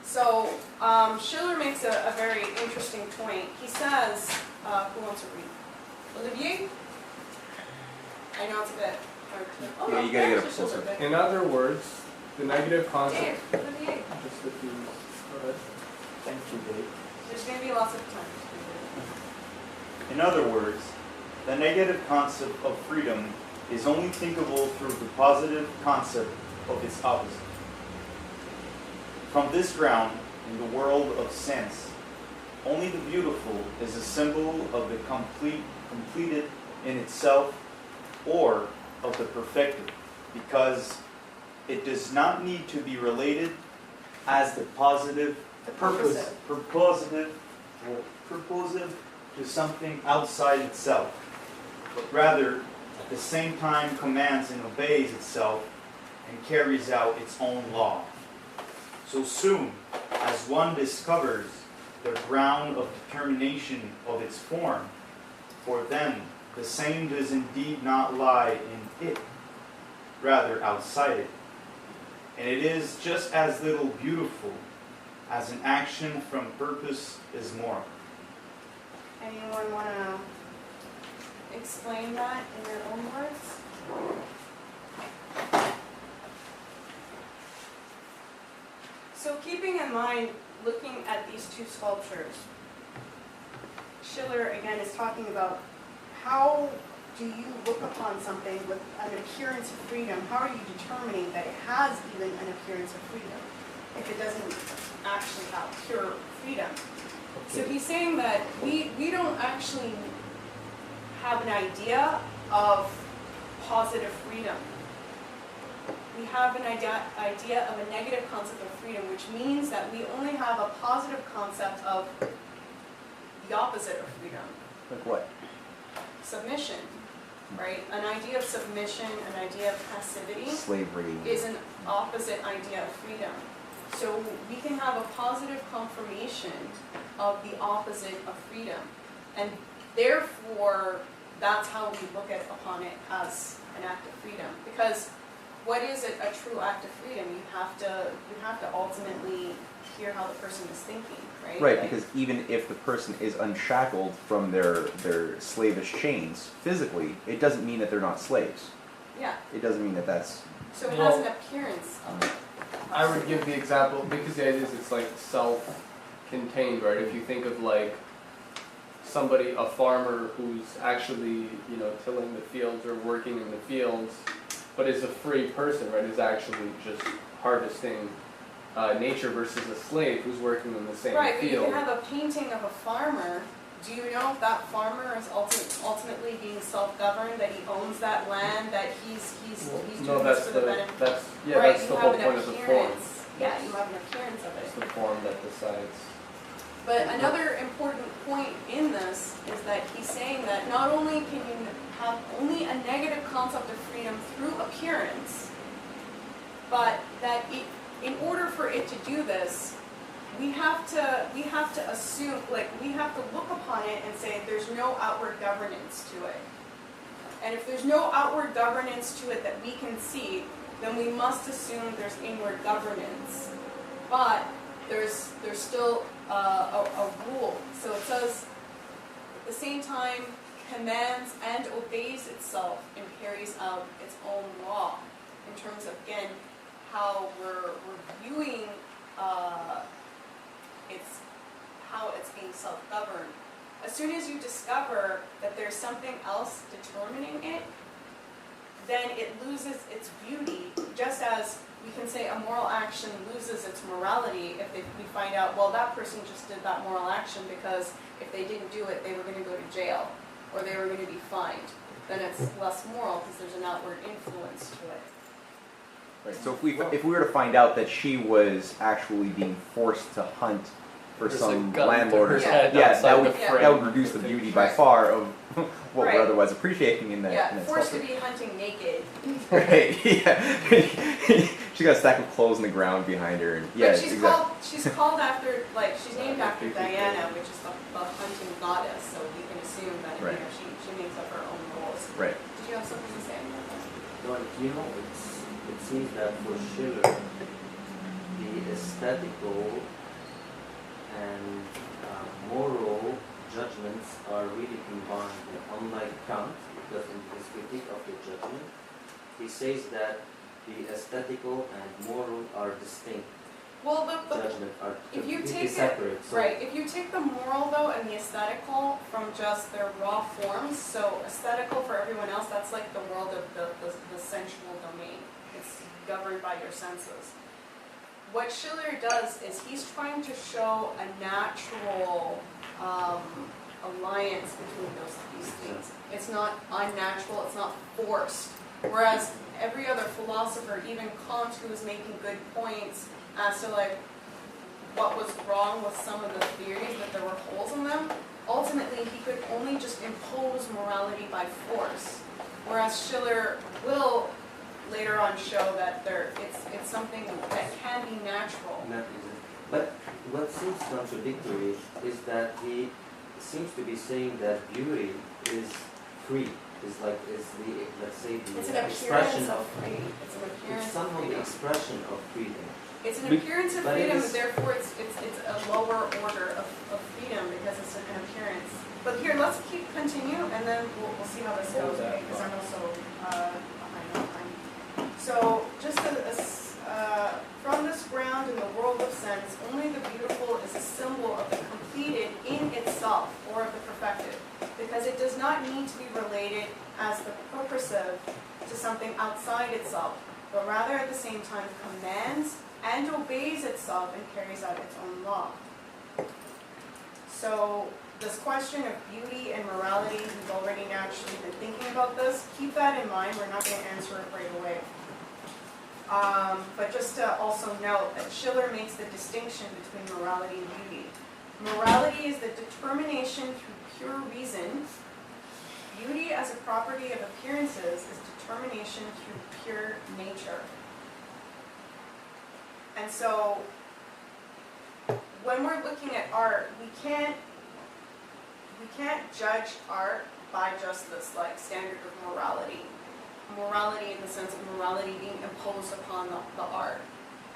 So Schiller makes a very interesting point. He says, who wants to read? Olivier? I know it's a bit hard to... Yeah, you gotta get up just a little closer. bit. In other words, the negative concept. Dave, for the Dave. Just if you, go ahead. Thank you, Dave. There's going to be lots of time. In other words, the negative concept of freedom is only thinkable through the positive concept of its opposite. From this ground, in the world of sense, only the beautiful is a symbol of the completed in itself, or of the perfected, because it does not need to be related as the positive, purposive to something outside itself, but rather at the same time commands and obeys itself and carries out its own law. So soon as one discovers the ground of determination of its form, for then the same does indeed not lie in it, rather outside it. And it is just as little beautiful as an action from purpose is moral. Anyone want to explain that in their own words? So keeping in mind, looking at these two sculptures, Schiller again is talking about how do you look upon something with an appearance of freedom? How are you determining that it has even an appearance of freedom if it doesn't actually have pure freedom? So he's saying that we don't actually have an idea of positive freedom. We have an idea of a negative concept of freedom, which means that we only have a positive concept of the opposite of freedom. Like what? Submission, right? An idea of submission, an idea of passivity Slavery. is an opposite idea of freedom. So we can have a positive confirmation of the opposite of freedom. And therefore, that's how we look upon it as an act of freedom. Because what is a true act of freedom? You have to ultimately hear how the person is thinking, right? Right, Like, because even if the person is unshackled from their slavish chains physically, it doesn't mean that they're not slaves. yeah. It doesn't mean that that's... So it Well, has an appearance of I would give the example, because the idea is it's like self-contained, right? If you think of like somebody, a farmer who's actually, tilling the fields or working in the fields, but is a free person, right? Is actually just harvesting nature versus a slave who's working in the same right, but you field. can have a painting of a farmer. Do you know if that farmer is ultimately being self-governed, that he owns that land, that he's No, doing that's this for the benefit? right, right, that's you the have whole an point of the form. appearance. Yeah, you have an appearance of It's it. the form that decides. But another important point in this is that he's saying that not only can you have only a negative concept of freedom through appearance, but that in order for it to do this, we have to assume, like, we have to look upon it and say there's no outward governance to it. And if there's no outward governance to it that we can see, then we must assume there's inward governance. But there's still a rule. So it says, at the same time, commands and obeys itself and carries out its own law. In terms of, again, how we're viewing how it's being self-governed. As soon as you discover that there's something else determining it, then it loses its beauty, just as we can say a moral action loses its morality if we find out, well, that person just did that moral action because if they didn't do it, they were going to go to jail or they were going to be fined. Then it's less moral because there's an outward influence to it. Right. So if we were to find out that she was actually being forced to hunt for There's some a gun to landlord, her or head yeah, outside that would the Yeah. frame. that would reduce the beauty by far of what Right. we're otherwise appreciating in that. Yeah, in that forced to sculpture. be hunting naked. Right. Yeah. She got a stack of clothes in the ground behind her, and yeah, But she's exactly. called after, like, she's named after Diana, which is the hunting goddess, so we can assume that, Right. she makes up her own rules. Right. Did you have something to say about that? Well, it seems that for Schiller, the aesthetical and moral judgments are really combined. Unlike Kant, because in his critique of the judgment, he says that the aesthetical and moral are distinct. Well, Judgment are if you completely take it, separate. So right, if you take the moral though and the aesthetical from just their raw forms, so aesthetical for everyone else, that's like the world of the sensual domain. It's governed by your senses. What Schiller does is he's trying to show a natural alliance between these things. It's not unnatural, it's not forced. Whereas every other philosopher, even Kant, who was making good points as to like what was wrong with some of the theories, that there were holes in them, ultimately he could only just impose morality by force. Whereas Schiller will later on show that it's something that can be natural. not easy. But what seems contradictory is that he seems to be saying that beauty is free. Is the, let's say, the It's an expression appearance of freedom. It's an appearance it's of somehow the freedom. expression of freedom. It's an appearance of But it freedom, is- therefore it's a lower order of freedom because it's an appearance. But here, let's continue and then we'll see how this goes, okay? Because I'm also behind on time. So, just from this ground in the world of sense, only the beautiful is a symbol of the completed in itself or of the perfected, because it does not need to be related as the purposive to something outside itself, but rather at the same time commands and obeys itself and carries out its own law. So this question of beauty and morality, we've already actually been thinking about this. Keep that in mind. We're not going to answer it right away. But just to also note that Schiller makes the distinction between morality and beauty. Morality is the determination through pure reason. Beauty as a property of appearances is determination through pure nature. And so, when we're looking at art, we can't judge art by just this like standard of morality. Morality in the sense of morality being imposed upon the art.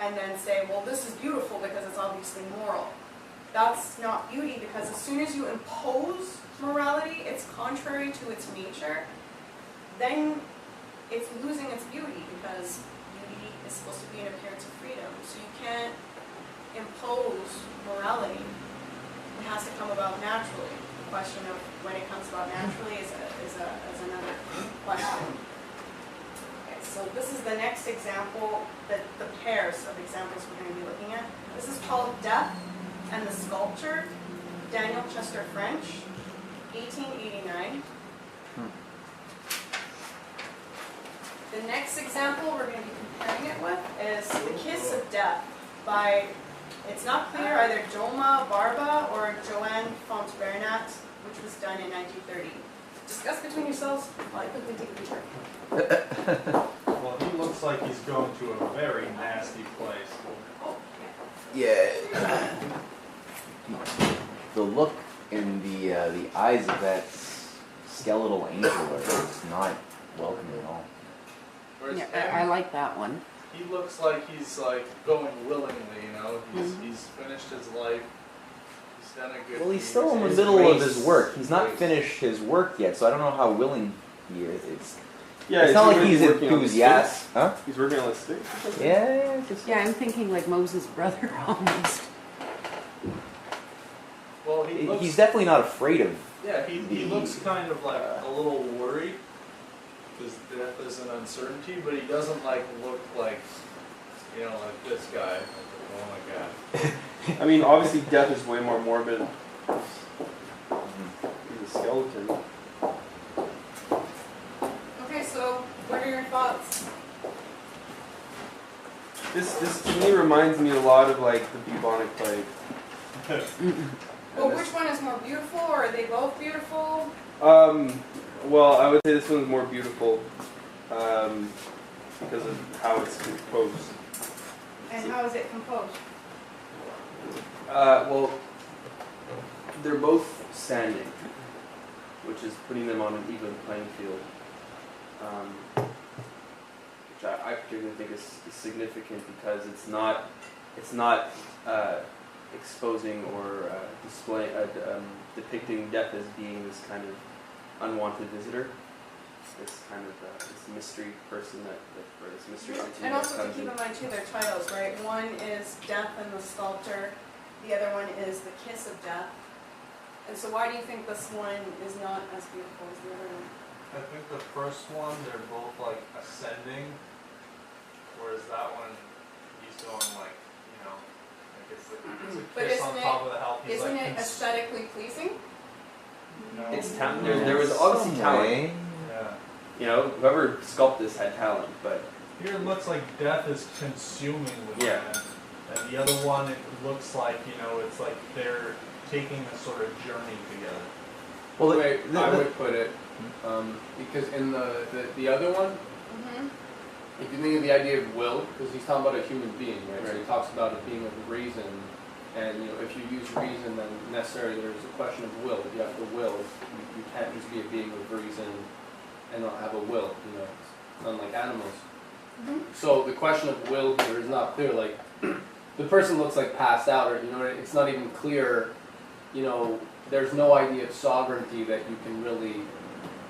And then say, well, this is beautiful because it's obviously moral. That's not beauty, because as soon as you impose morality, it's contrary to its nature, then it's losing its beauty, because beauty is supposed to be an appearance of freedom. So you can't impose morality. It has to come about naturally. The question of when it comes about naturally is another question. Okay, so this is the next example, the pairs of examples we're going to be looking at. This is called Death and the Sculpture, Daniel Chester French, 1889. The next example we're going to be comparing it with is The Kiss of Death by, it's not clear, either Joma Barba or Joanne Fontbernat, which was done in 1930. Discuss between yourselves while I quickly take a picture. Well, he looks like he's going to a very nasty place. Oh, Yeah. The look in the eyes of that skeletal angel are just not welcoming at all. Whereas Yeah, I like that one. He looks like he's like going willingly, you know. He's finished his life. He's done a good. Well, he's deed. still in the His middle of grace- his work. He's not grace. finished his work yet, so I don't know how willing he is. It's Yeah, not like really he's working on the enthusiastic. sticks. Huh? He's working on the sticks or something? Yeah, just Yeah, I'm thinking like Moses' brother almost. Well, he looks. he's definitely not afraid of. Yeah, he looks kind of like a little worried because death is an uncertainty, but he doesn't like look like, you know, like this guy. Oh my god. I mean, obviously death is way more morbid. He's a skeleton. okay, so what are your thoughts? This to me reminds me a lot of like the bubonic plague. Well, which one is more beautiful, or are they both beautiful? Well, I would say this one's more beautiful because of how it's composed. And how is it composed? Well, they're both standing, which is putting them on an even playing field, which I particularly think is significant because it's not exposing or depicting death as being this kind of unwanted visitor. this kind of this mystery person or this mystery entity And that also to comes keep in. in mind too, their titles, right? One is Death and the Sculptor, the other one is The Kiss of Death. And so why do you think this one is not as beautiful as the other one? I think the first one, they're both like ascending, whereas that one, he's going like, you know, like it's a But kiss on isn't top of the help. He's Isn't like, it aesthetically pleasing? no. It's talent. There was obviously Some talent. way. Yeah. You know, whoever sculpted this had talent, but Here it looks like death is consuming the Yeah. man. And the other one, it looks like, you know, it's like they're taking a sort of journey together. Well, the way the- I the- would put it, because in the other one, Mm-hmm. if you think of the idea of will, because he's talking about a human being, right? So he Right. talks about it being of reason, and you know, if you use reason, then necessarily there's a question of will. If you have the will, you can't just be a being with reason and not have a will. You know, it's unlike animals. Mm-hmm. So the question of will here is not clear. Like the person looks like passed out, or you know, it's not even clear. You know, there's no idea of sovereignty that you can really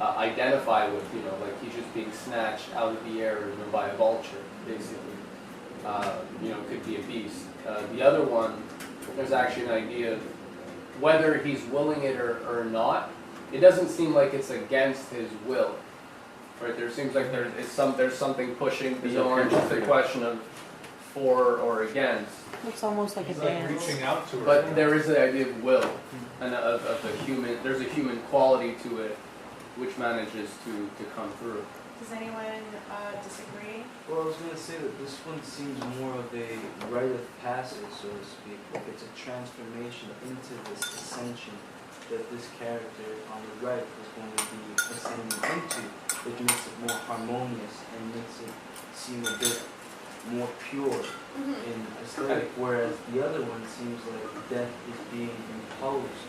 identify with. You know, like he's just being snatched out of the air, you know, by a vulture, basically. You know, could be a beast. The other one, there's actually an idea of whether he's willing it or not. It doesn't seem like it's against his will. Right, there seems like there's something pushing beyond just a question of for or against. Looks almost like a He's like dance. reaching out to her. But there is the idea of will and of the human. There's a human quality to it, which manages to come through. Does anyone disagree? Well, I was going to say that this one seems more of a rite of passage, so to speak. Like it's a transformation into this ascension that this character on the right is going to be ascending into, which makes it more harmonious and makes it seem a bit more pure in aesthetic, whereas the other one seems like death is being imposed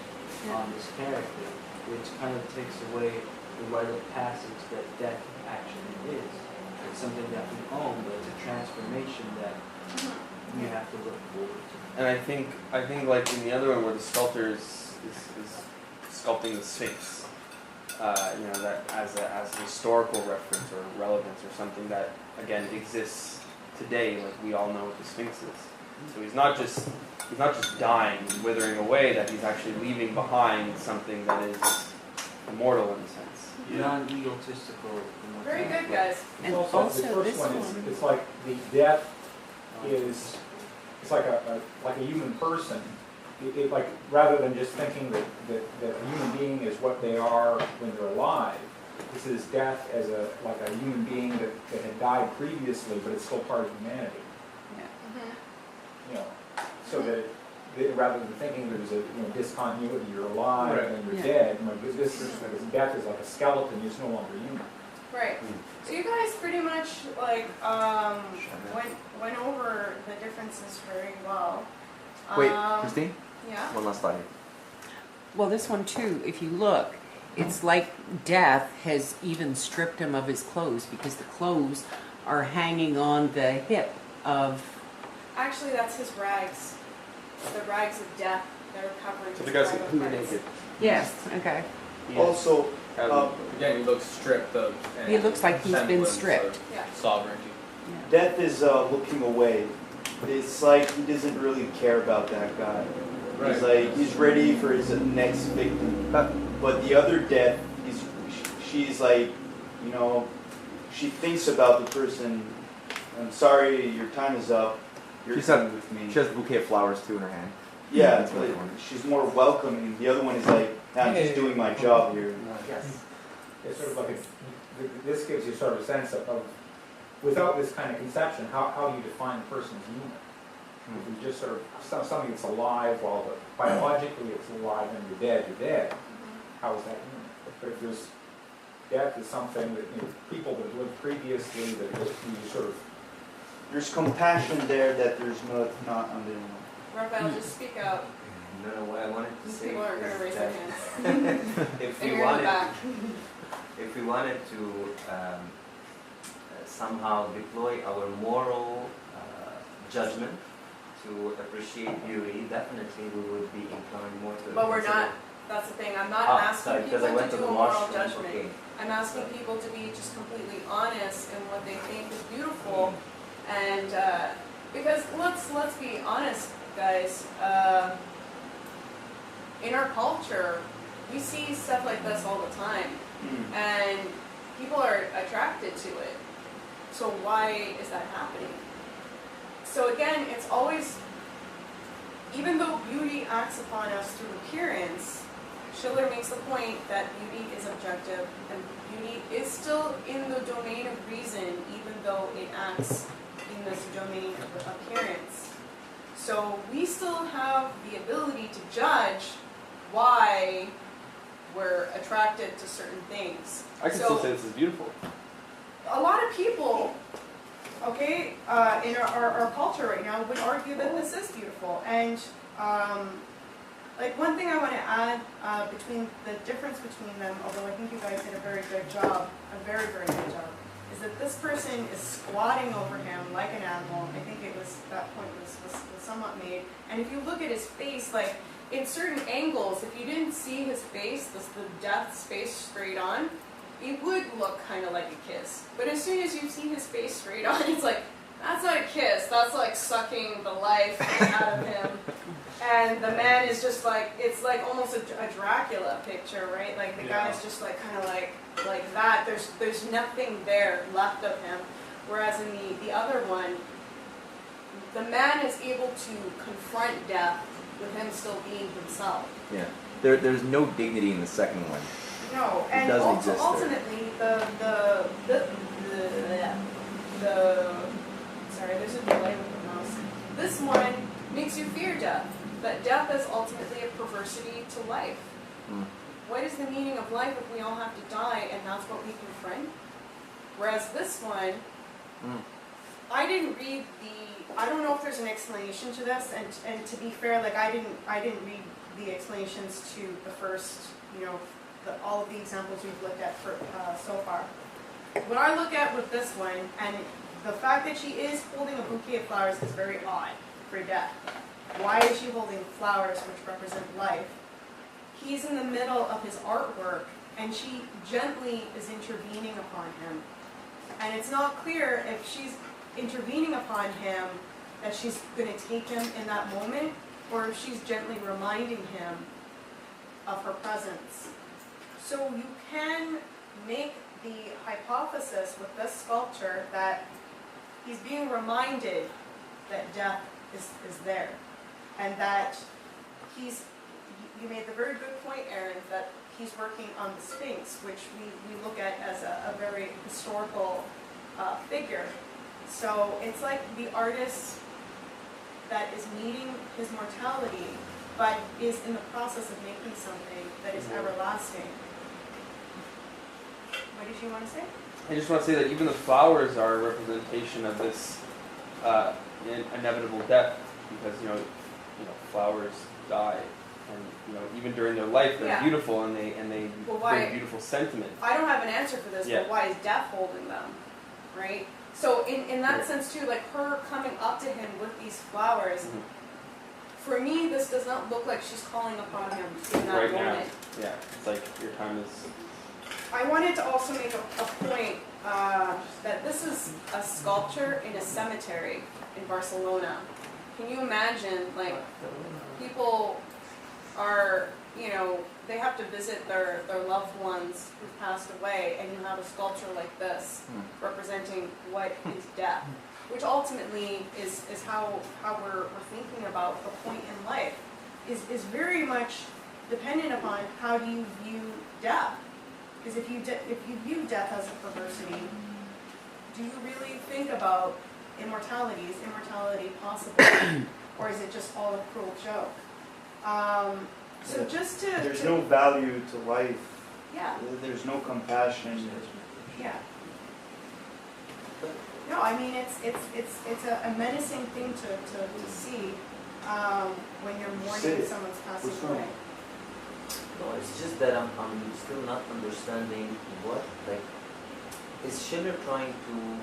on this character, which kind of takes away the rite of passage that death actually is. It's something that we own, but it's a transformation that we have to look forward to. and I think like in the other one where the sculptor is sculpting the Sphinx, you know, that as a historical reference or relevance or something that again exists today, like we all know what the Sphinx is. So he's not just dying, withering away, that he's actually leaving behind something that is immortal in a sense. Non-egotistical. Very good, guys. And Also, also the first this one one. is, it's like the death is, it's like a human person. It like, rather than just thinking that a human being is what they are when they're alive, this is death as like a human being that had died previously, but it's still part of humanity. You know, so that rather than thinking there's a discontinuity, you're alive Right. and you're Yeah. dead, this death is like a skeleton, it's no longer human. Right. So you guys pretty much like went over the differences very well. Wait, Christine? Yeah. One last thought here. Well, this one too, if you look, it's like death has even stripped him of his clothes because the clothes are hanging on the hip of. Actually, that's his rags. The rags of death that are covering So his the guy's private completely parts. naked. Yes. Okay. Also, Again, he looks stripped of. He looks like he's been semblance stripped. of Yeah. Sovereignty. death is looking away. It's like he doesn't really care about that guy. He's like, he's ready for his next victim. But the other death, she's like, you know, she thinks about the person. I'm sorry, your time is up. You're coming with me. She has a bouquet of flowers too in her hand. Yeah, That's really but funny. she's more welcoming. The other one is like, I'm just doing my job here. Yes. It's sort of like this gives you sort of a sense of without this kind of conception, how do you define a person as human? If you just sort of something that's alive, while biologically it's alive and you're dead, how is that human? But if there's death is something that people that lived previously that you sort of There's compassion there that there's not under. Raphael, just speak out. No, what I wanted to These say people aren't going to raise is their that hands. if And we you're in the wanted, back. if we wanted to somehow deploy our moral judgment to appreciate beauty, definitely we would be inclined more to. But we're consider- not. That's the thing. I'm not Ah, asking sorry, people because I went to to do the a moral washroom. judgment. Okay. I'm asking people to be just completely honest in what they think is beautiful, and because let's be honest, guys. In our culture, we see stuff like this all the time, and people are attracted to it. So why is that happening? So again, it's always, even though beauty acts upon us through appearance, Schiller makes the point that beauty is objective, and beauty is still in the domain of reason, even though it acts in this domain of appearance. So we still have the ability to judge why we're attracted to certain things. I can still say this is beautiful. A lot of people, okay, in our culture right now would argue that this is beautiful. And like one thing I want to add between the difference between them, although I think you guys did a very good job, a very, very good job, is that this person is squatting over him like an animal. I think it was, that point was somewhat made. And if you look at his face, like in certain angles, if you didn't see his face, the death's face straight on, it would look kind of like a kiss. But as soon as you see his face straight on, it's like, that's not a kiss, that's like sucking the life out of him. And the man is just like, it's like almost a Dracula picture, right? Like the guy is just like kind of like that. There's nothing there left of him. Whereas in the other one, the man is able to confront death with him still being himself. Yeah. There's no dignity in the second one. No, It and doesn't also exist ultimately sorry, there's a delay with the mouse. This one makes you fear death. That death is ultimately a perversity to life. What is the meaning of life if we all have to die and that's what we confront? Whereas this one, I didn't read I don't know if there's an explanation to this, and to be fair, like I didn't read the explanations to the first, all of the examples we've looked at so far. What I look at with this one, and the fact that she is holding a bouquet of flowers is very odd for death. Why is she holding flowers which represent life? He's in the middle of his artwork, and she gently is intervening upon him. And it's not clear if she's intervening upon him that she's going to take him in that moment, or if she's gently reminding him of her presence. So you can make the hypothesis with this sculpture that he's being reminded that death is there, and that you made the very good point, Aaron, that he's working on the Sphinx, which we look at as a very historical figure. So it's like the artist that is meeting his mortality, but is in the process of making something that is everlasting. What did you want to say? I just want to say that even the flowers are a representation of this inevitable death, because flowers die, and even during their life they're beautiful, and they bring beautiful sentiment. I don't have an answer for this, but why is death holding them, right? So in that sense too, like her coming up to him with these flowers, for me this does not look like she's calling upon him in that moment. Now, yeah, it's like your time is. I wanted to also make a point that this is a sculpture in a cemetery in Barcelona. Can you imagine, like, people are, they have to visit their loved ones who've passed away, and you have a sculpture like this representing what is death, which ultimately is how we're thinking about the point in life, is very much dependent upon how do you view death. Because if you view death as a perversity, do you really think about immortality? Is immortality possible? Or is it just all a cruel joke? So just to... There's no value to life. Yeah. There's no compassion. Yeah. No, I mean, it's a menacing thing to see when you're mourning someone's passing away. No, it's just that I'm still not understanding what, like, is Schiller trying to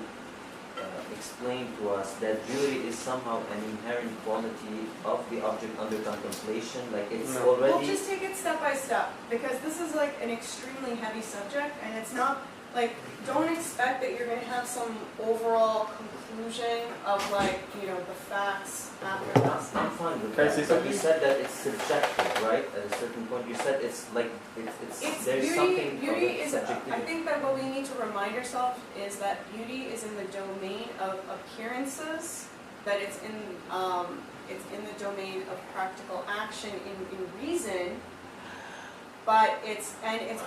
explain to us that beauty is somehow an inherent quality of the object under contemplation? Like it's No. already. We'll just take it step by step, because this is like an extremely heavy subject, and it's not, like, don't expect that you're gonna have some overall conclusion of, like, you know, the facts after this. I'm fine with Can I that. say But something? you said that it's subjective, right? At a certain point, you said it's like It's there's beauty. something Beauty of is. subjectivity. I think that what we need to remind ourselves is that beauty is in the domain of appearances. That it's in the domain of practical action in reason. But it's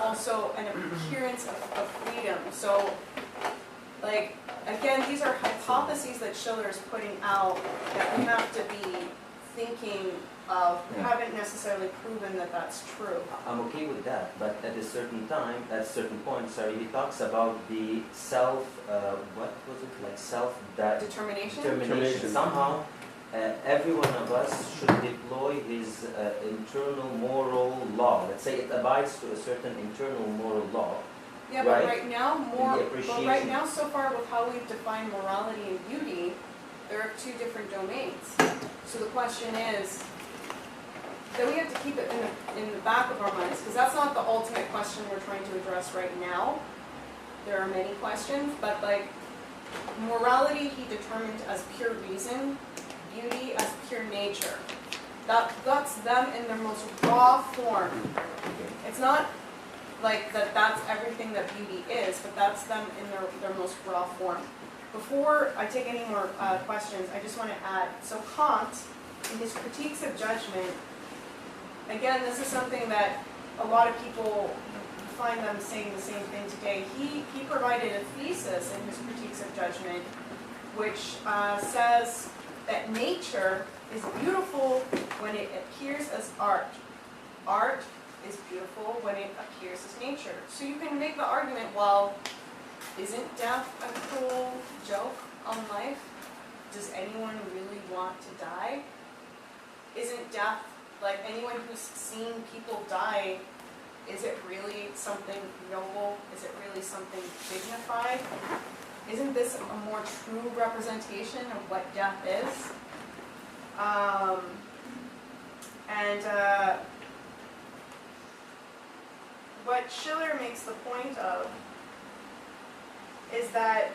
also an appearance of freedom. So, like, again, these are hypotheses that Schiller is putting out that we have to be thinking of. We Yeah. haven't necessarily proven that that's true. I'm okay with that, but at a certain time, at a certain point, sorry, he talks about the self, what was it, like Determination? determination. Somehow, every one of us should deploy his internal moral law. Let's say it abides to a certain internal moral law. Yeah, but Right. right now, The but right appreciation. now, so far with how we've defined morality and beauty, there are two different domains. So the question is, that we have to keep it in the back of our minds, because that's not the ultimate question we're trying to address right now. There are many questions, but like, morality he determined as pure reason, beauty as pure nature. That's them in their most raw form. It's not like that's everything that beauty is, but that's them in their most raw form. Before I take any more questions, I just want to add, so Kant, in his critiques of judgment, again, this is something that a lot of people find them saying the same thing today. He provided a thesis in his critiques of judgment, which says that nature is beautiful when it appears as art. Art is beautiful when it appears as nature. So you can make the argument, well, isn't death a cruel joke on life? Does anyone really want to die? Isn't death, like anyone who's seen people die, is it really something noble? Is it really something dignified? Isn't this a more true representation of what death is? What Schiller makes the point of is that,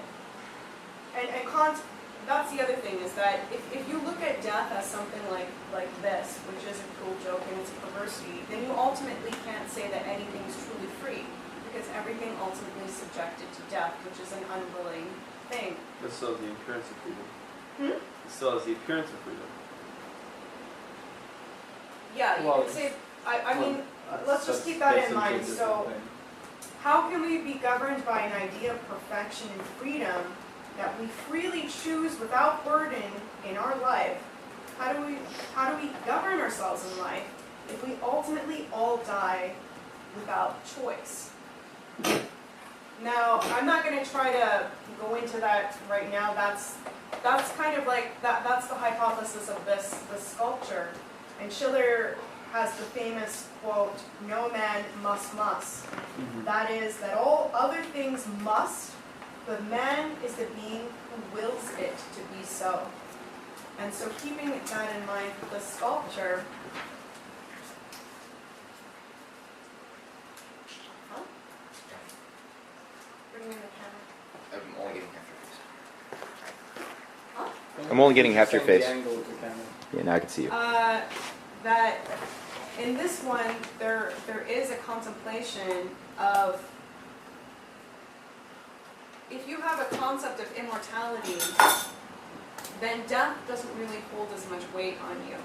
and Kant, that's the other thing, is that if you look at death as something like this, which is a cruel joke and it's a perversity, then you ultimately can't say that anything is truly free, because everything ultimately is subjected to death, which is an unwilling thing. It still has the appearance of freedom. Hmm? It still has the appearance of freedom. Yeah, you Well, could say, I mean, let's just keep That's that in mind. into a So, different thing. how can we be governed by an idea of perfection and freedom that we freely choose without burden in our life? How do we govern ourselves in life if we ultimately all die without choice? Now, I'm not going to try to go into that right now. That's kind of like that's the hypothesis of this sculpture. And Schiller has the famous quote, "No man must." That is, that all other things must, but man is the being who wills it to be so. And so keeping that in mind with the sculpture, bring in the camera. I'm only getting half your face. Huh? I'm only getting half your Send the face. angle of the camera. Yeah, now I can see you. That in this one, there is a contemplation of, if you have a concept of immortality, then death doesn't really hold as much weight on you.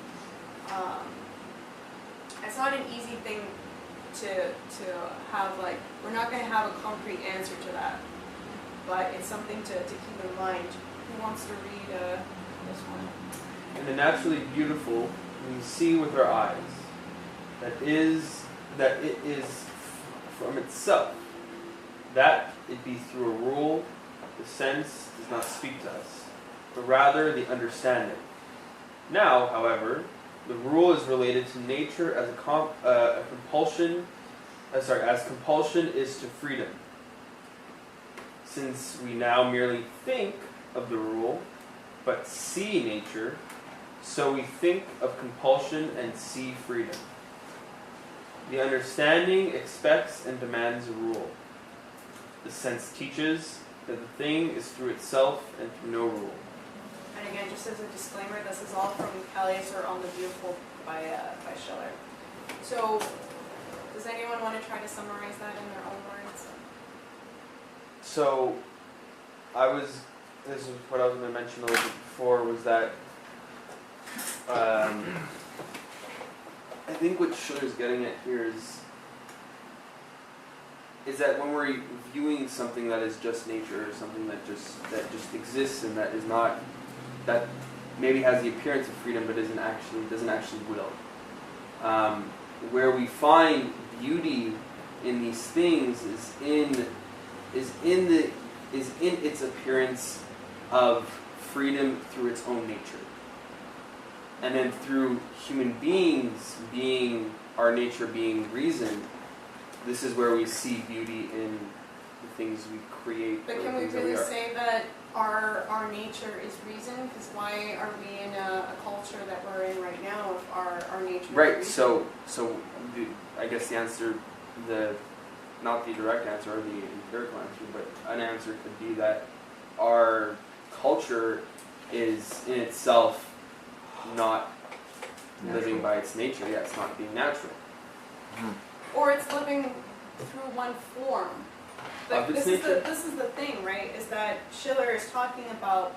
It's not an easy thing to have, like, we're not going to have a concrete answer to that, but it's something to keep in mind. Who wants to read this one? And the naturally beautiful we see with our eyes, that it is from itself, that it be through a rule, the sense does not speak to us, but rather the understanding. Now, however, the rule is related to nature as compulsion is to freedom. Since we now merely think of the rule, but see nature, so we think of compulsion and see freedom. The understanding expects and demands a rule. The sense teaches that the thing is through itself and through no rule. And again, just as a disclaimer, this is all from Callias on the Beautiful by Schiller. So, does anyone want to try to summarize that in their own words? So, this is what I was going to mention a little bit before, was that I think what Schiller's getting at here is that when we're viewing something that is just nature, or something that just exists and that is not, that maybe has the appearance of freedom but doesn't actually will. Where we find beauty in these things is in its appearance of freedom through its own nature. And then through human beings being, our nature being reason, this is where we see beauty in the things we create. But or can the we things that really are. say that our nature is reason? Because why are we in a culture that we're in right now if our nature Right, is reason? so I guess the answer, not the direct answer or the empirical answer, but an answer could be that our culture is in itself not living by its nature. Yeah, it's not being natural. Or it's living through one form. Like, Of its this nature. is the thing, right? Is that Schiller is talking about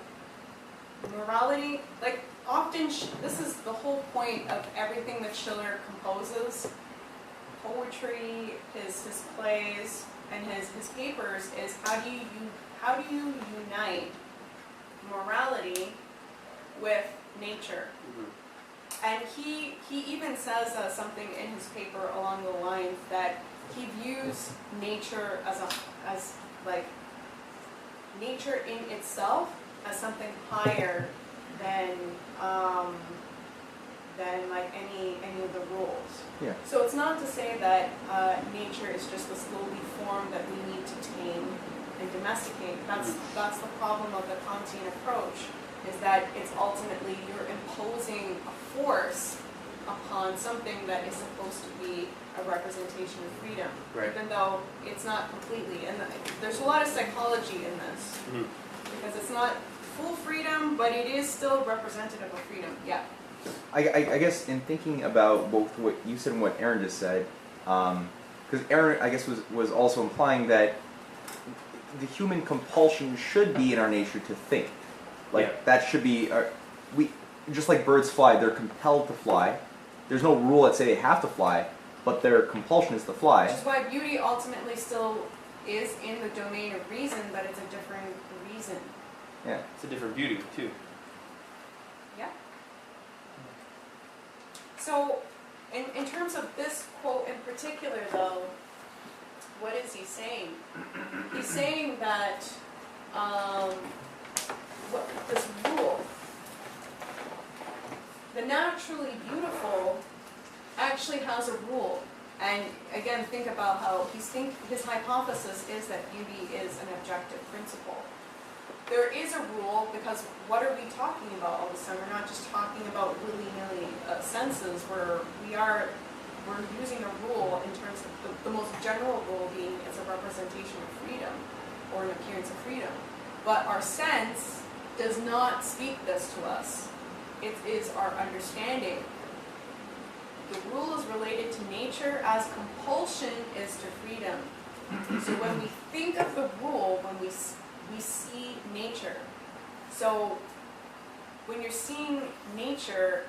morality. Like, often, this is the whole point of everything that Schiller composes. Poetry, his plays, and his papers is how do you unite morality with nature? And he even says something in his paper along the lines that he views nature as like nature in itself as something higher than like any of the rules. Yeah. So it's not to say that nature is just this lowly form that we need to tame and domesticate. That's the problem of the Kantian approach, is that it's ultimately you're imposing a force upon something that is supposed to be a representation of freedom, Right. even though it's not completely. And there's a lot of psychology in this, because it's not full freedom, but it is still representative of freedom. Yeah. I guess in thinking about both what you said and what Aaron just said, because Aaron, I guess, was also implying that the human compulsion should be in our nature to think. Like, that should be, just like birds fly, they're compelled to fly. There's no rule that say they have to fly, but their compulsion is to fly. Which is why beauty ultimately still is in the domain of reason, but it's a different reason. Yeah. It's a different beauty, too. Yeah. So, in terms of this quote in particular, though, what is he saying? He's saying that this rule, the naturally beautiful actually has a rule. And again, think about how his hypothesis is that beauty is an objective principle. There is a rule, because what are we talking about all of a sudden? We're not just talking about willy-nilly senses, where we're using a rule in terms of the most general rule being it's a representation of freedom, or an appearance of freedom. But our sense does not speak this to us. It is our understanding. The rule is related to nature as compulsion is to freedom. So when we think of the rule, when we see nature. So when you're seeing nature,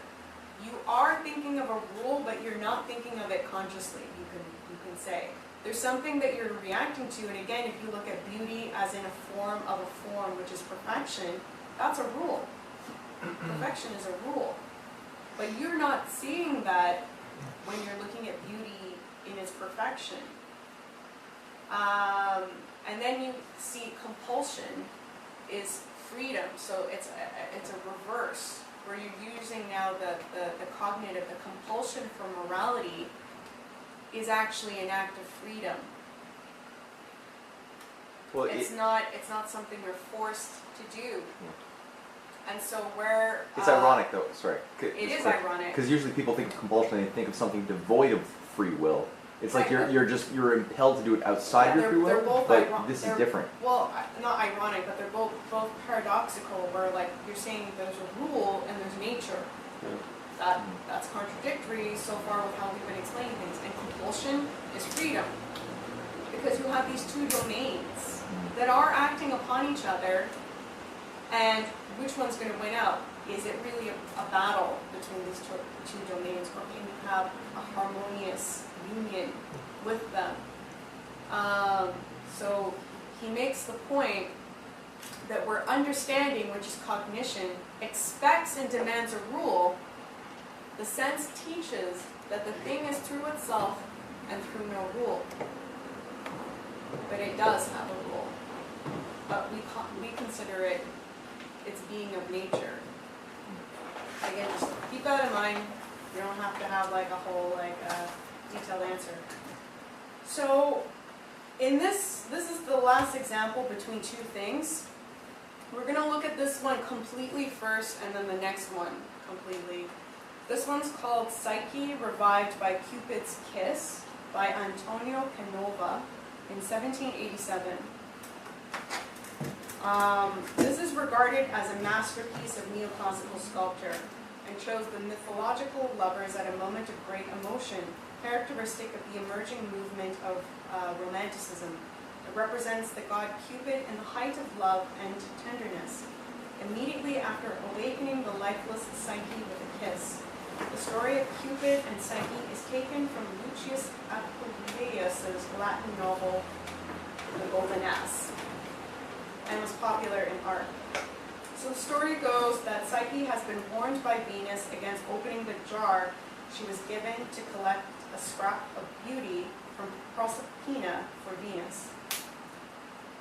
you are thinking of a rule, but you're not thinking of it consciously, you can say. There's something that you're reacting to, and again, if you look at beauty as in a form of a form, which is perfection, that's a rule. Perfection is a rule. But you're not seeing that when you're looking at beauty in its perfection. And then you see compulsion is freedom, so it's a reverse, where you're using now the cognitive, the compulsion for morality is actually an act of freedom. Well, it's not something we're forced to do. And so where it's ironic though. Sorry. it is ironic. Because usually people think of compulsion and they think of something devoid of free will. It's like Right. you're impelled to do it outside your free They're will. both But they're- is different. Well, not ironic, but they're both paradoxical. Where like you're saying there's a rule and there's nature. Yeah. That's contradictory so far with how we've been explaining things. And compulsion is freedom, because you have these two domains that are acting upon each other, and which one's going to win out? Is it really a battle between these two domains, or can you have a harmonious union with them? So he makes the point that where understanding, which is cognition, expects and demands a rule, the sense teaches that the thing is through itself and through no rule. But it does have a rule. But we consider it its being of nature. Again, just keep that in mind. You don't have to have like a whole detailed answer. So in this is the last example between two things. We're going to look at this one completely first, and then the next one completely. This one's called Psyche Revived by Cupid's Kiss by Antonio Canova in 1787. This is regarded as a masterpiece of neoclassical sculpture and shows the mythological lovers at a moment of great emotion, characteristic of the emerging movement of Romanticism. It represents the god Cupid in the height of love and tenderness, immediately after awakening the lifeless Psyche with a kiss. The story of Cupid and Psyche is taken from Lucius Apuleius's Latin novel, The Golden Ass, and was popular in art. So the story goes that Psyche has been warned by Venus against opening the jar she was given to collect a scrap of beauty from Proserpina for Venus.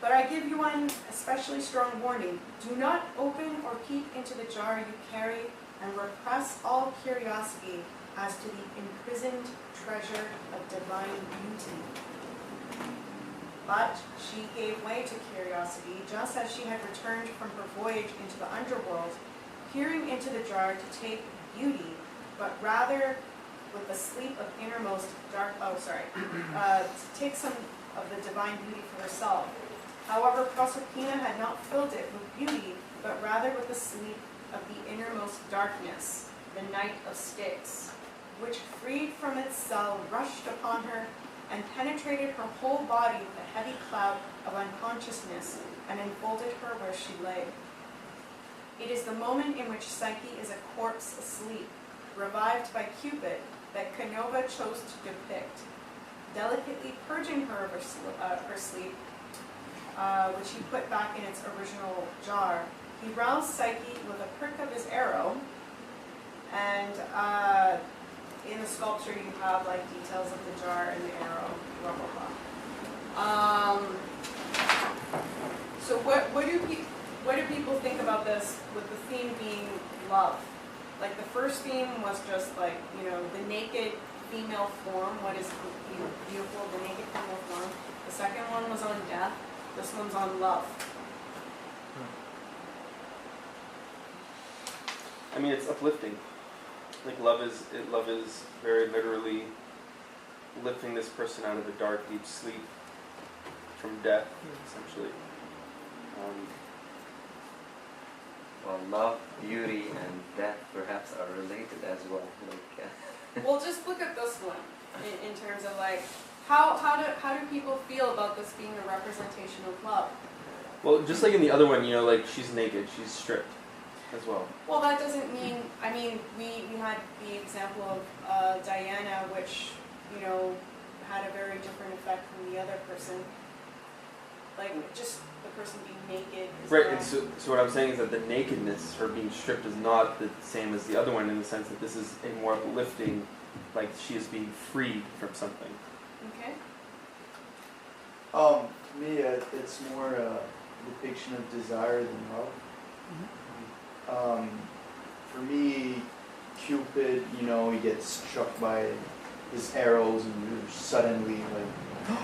But I give you one especially strong warning. Do not open or peep into the jar you carry, and repress all curiosity as to the imprisoned treasure of divine beauty. But she gave way to curiosity, just as she had returned from her voyage into the underworld, peering into the jar to take beauty, but rather with the sleep of innermost to take some of the divine beauty for herself. However, Proserpina had not filled it with beauty, but rather with the sleep of the innermost darkness, the night of Styx, which, freed from its cell, rushed upon her and penetrated her whole body with a heavy cloud of unconsciousness and enfolded her where she lay. It is the moment in which Psyche is a corpse asleep, revived by Cupid, that Canova chose to depict, delicately purging her of her sleep, which he put back in its original jar. He roused Psyche with a prick of his arrow, and in the sculpture you have like details of the jar and the arrow, blah blah blah. So what do people think about this with the theme being love? Like the first theme was just like, the naked female form, what is beautiful, the naked female form. The second one was on death. This one's on love. I mean, it's uplifting. Like love is very literally lifting this person out of a dark, deep sleep from death, essentially. Well, love, beauty, and death perhaps are related as well. Well, just look at this one in terms of like how do people feel about this being a representation of love? Well, just like in the other one, like she's naked, she's stripped as well. Well, that doesn't mean. I mean, we had the example of Diana, which had a very different effect from the other person. Like just the person being naked. Right, and so what I'm saying is that the nakedness, her being stripped, is not the same as the other one in the sense that this is a more uplifting, like she is being freed from something. Okay. To me, it's more a depiction of desire than love. For me, Cupid, he gets struck by his arrows and you're suddenly like,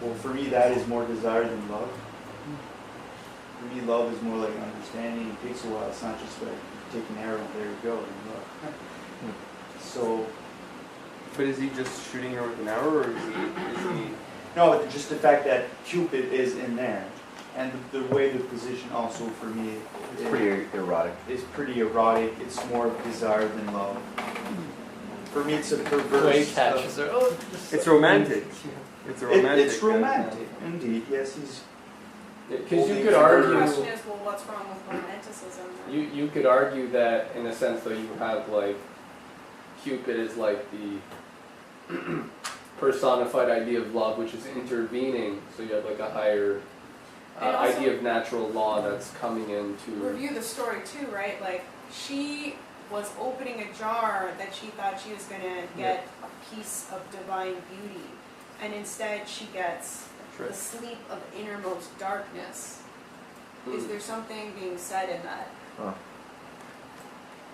Well, for me, that is more desire than love. For me, love is more like understanding. It takes a while. It's not just like take an arrow, there you go, and love. So, But is he just shooting her with an arrow, or is he no, just the fact that Cupid is in there, and the way the position also for me It's pretty erotic. is pretty erotic. It's more of desire than love. For me, it's a The way perverse. he catches her. Oh, It's romantic. It's a romantic. It's romantic, indeed. Yes, he's. Because you The could The argue, question is, well, what's wrong with romanticism? you could argue that in a sense, though, you have like Cupid is like the personified idea of love, which is intervening. So you have like a higher And also- idea of natural law that's coming into. Review the story too, right? Like, she was opening a jar that she thought she was going to get a piece of divine beauty, and instead she gets the sleep of innermost darkness. Is there something being said in that?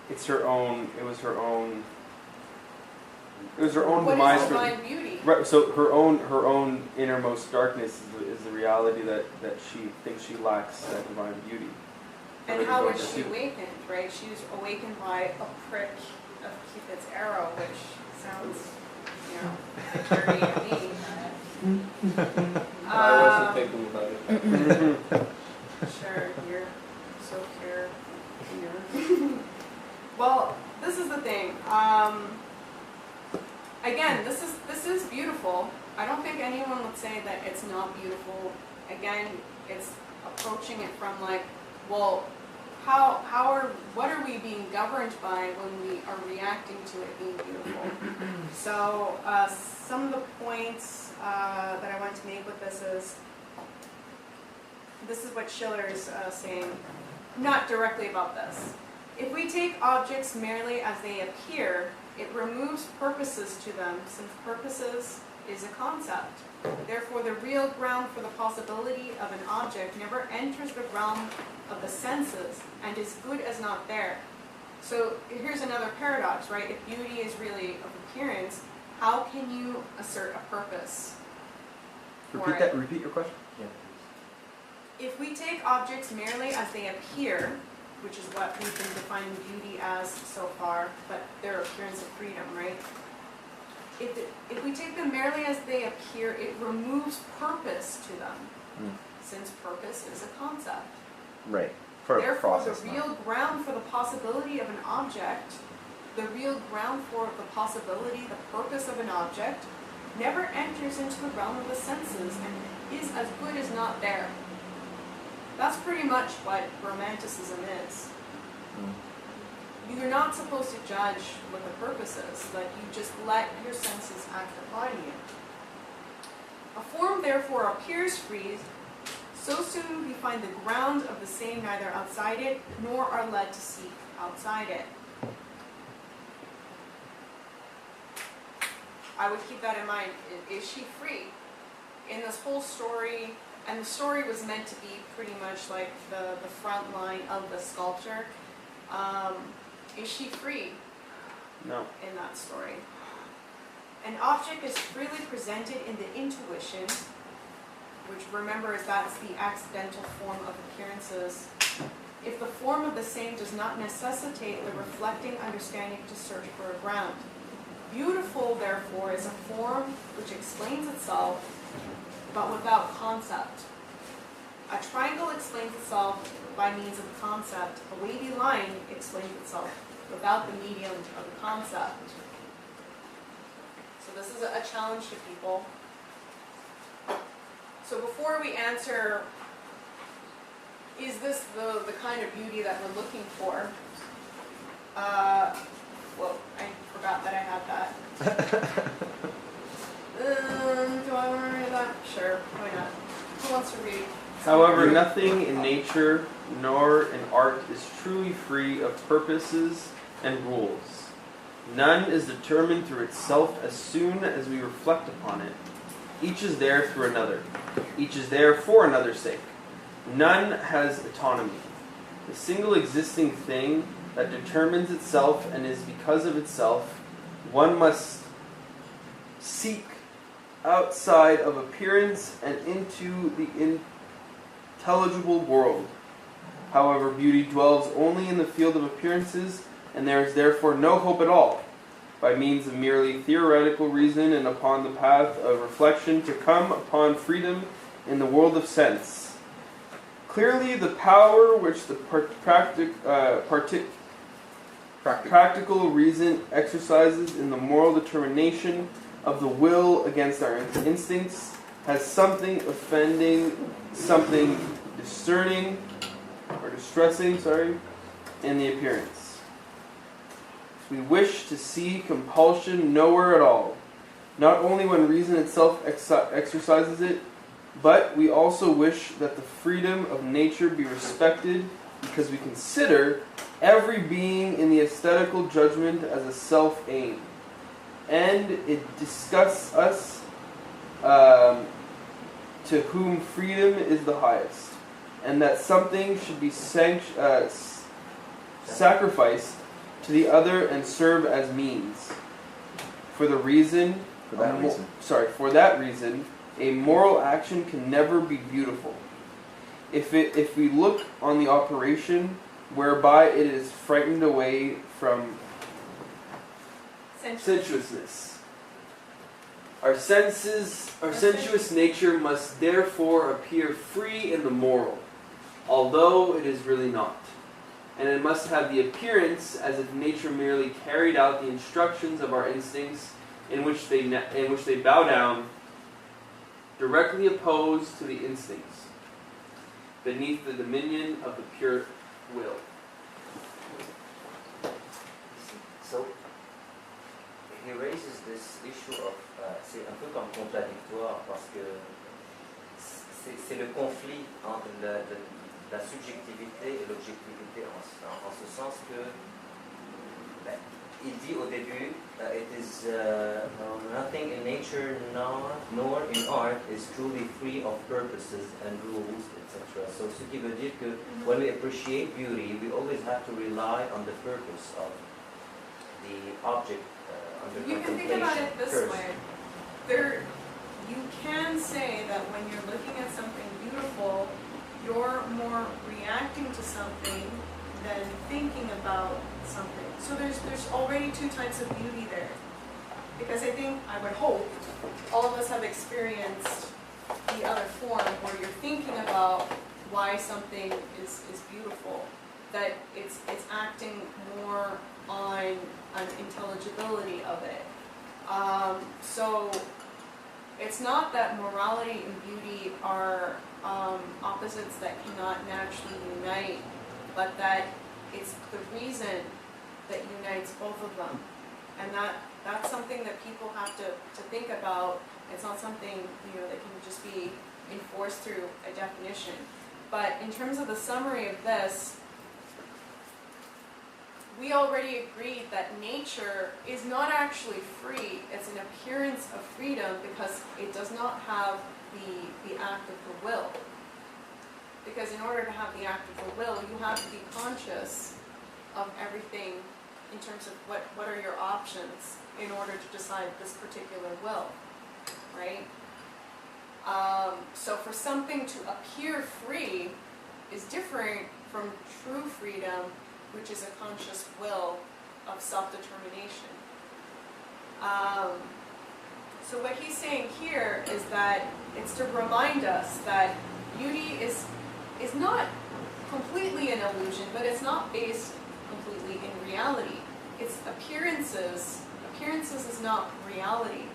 It's her own. It was her own. It was her own What demise. is divine beauty? Right. So her own innermost darkness is the reality that she thinks she lacks that divine beauty. And how was she awakened, right? She was awakened by a prick of Cupid's arrow, which sounds, like dirty to me. I wasn't thinking about it. Sure, you're so pure. Well, this is the thing. Again, this is beautiful. I don't think anyone would say that it's not beautiful. Again, it's approaching it from like, well, what are we being governed by when we are reacting to it being beautiful? So some of the points that I want to make with this is what Schiller is saying, not directly about this. If we take objects merely as they appear, it removes purposes to them, since purposes is a concept. Therefore, the real ground for the possibility of an object never enters the realm of the senses and is good as not there. So here's another paradox, right? If beauty is really of appearance, how can you assert a purpose? Repeat that. Repeat your question. If we take objects merely as they appear, which is what we've been defining beauty as so far, but their appearance of freedom, right? If we take them merely as they appear, it removes purpose to them, since purpose is a concept. Right. For a Therefore, process. the real ground for the possibility of an object, the real ground for the possibility, the purpose of an object, never enters into the realm of the senses and is as good as not there. That's pretty much what romanticism is. You're not supposed to judge what the purpose is, but you just let your senses act upon you. A form therefore appears free, so soon we find the ground of the same neither outside it, nor are led to seek outside it. I would keep that in mind. Is she free? In this whole story, and the story was meant to be pretty much like the front line of the sculpture. Is she free? No. In that story. An object is freely presented in the intuition, which remember is that's the accidental form of appearances, if the form of the same does not necessitate the reflecting understanding to search for a ground. Beautiful, therefore, is a form which explains itself, but without concept. A triangle explains itself by means of a concept. A wavy line explains itself without the medium of the concept. So this is a challenge to people. So before we answer, is this the kind of beauty that we're looking for? Well, I forgot that I had that. Do I want to read that? Sure, why not? Who wants to read? However, nothing in nature nor in art is truly free of purposes and rules. None is determined through itself as soon as we reflect upon it. Each is there through another. Each is there for another's sake. None has autonomy. The single existing thing that determines itself and is because of itself, one must seek outside of appearance and into the intelligible world. However, beauty dwells only in the field of appearances, and there is therefore no hope at all, by means of merely theoretical reason and upon the path of reflection, to come upon freedom in the world of sense. Clearly, the power which the practical reason exercises in the moral determination of the will against our instincts has something offending, something distressing, in the appearance. We wish to see compulsion nowhere at all, not only when reason itself exercises it, but we also wish that the freedom of nature be respected, because we consider every being in the aesthetical judgment as a self-aim. And it disgusts us to whom freedom is the highest, and that something should be sacrificed to the other and serve as means. For that reason, a moral action can never be beautiful. If we look on the operation whereby it is frightened away from sensuousness. Our sensuous nature must therefore appear free in the moral, although it is really not. And it must have the appearance as if nature merely carried out the instructions of our instincts, in which they bow down, directly opposed to the instincts, beneath the dominion of the pure will. So, he raises this issue of, c'est un peu comme contradictoire parce que c'est le conflit entre la subjectivité et l'objectivité en ce sens que il dit au début it is nothing in nature nor in art is truly free of purposes and rules, etc. So ce qui veut dire que when we appreciate beauty, we always have to rely on the purpose of the object under You can think about it this first. way. You can say that when you're looking at something beautiful, you're more reacting to something than thinking about something. So there's already two types of beauty there. Because I would hope, all of us have experienced the other form where you're thinking about why something is beautiful. That it's acting more on intelligibility of it. So it's not that morality and beauty are opposites that cannot naturally unite, but that it's the reason that unites both of them. And that's something that people have to think about. It's not something that can just be enforced through a definition. But in terms of the summary of this, we already agreed that nature is not actually free. It's an appearance of freedom because it does not have the act of the will. Because in order to have the act of the will, you have to be conscious of everything in terms of what are your options in order to decide this particular will, right? So for something to appear free is different from true freedom, which is a conscious will of self-determination. So what he's saying here is that it's to remind us that beauty is not completely an illusion, but it's not based completely in reality. It's appearances. Appearances is not reality.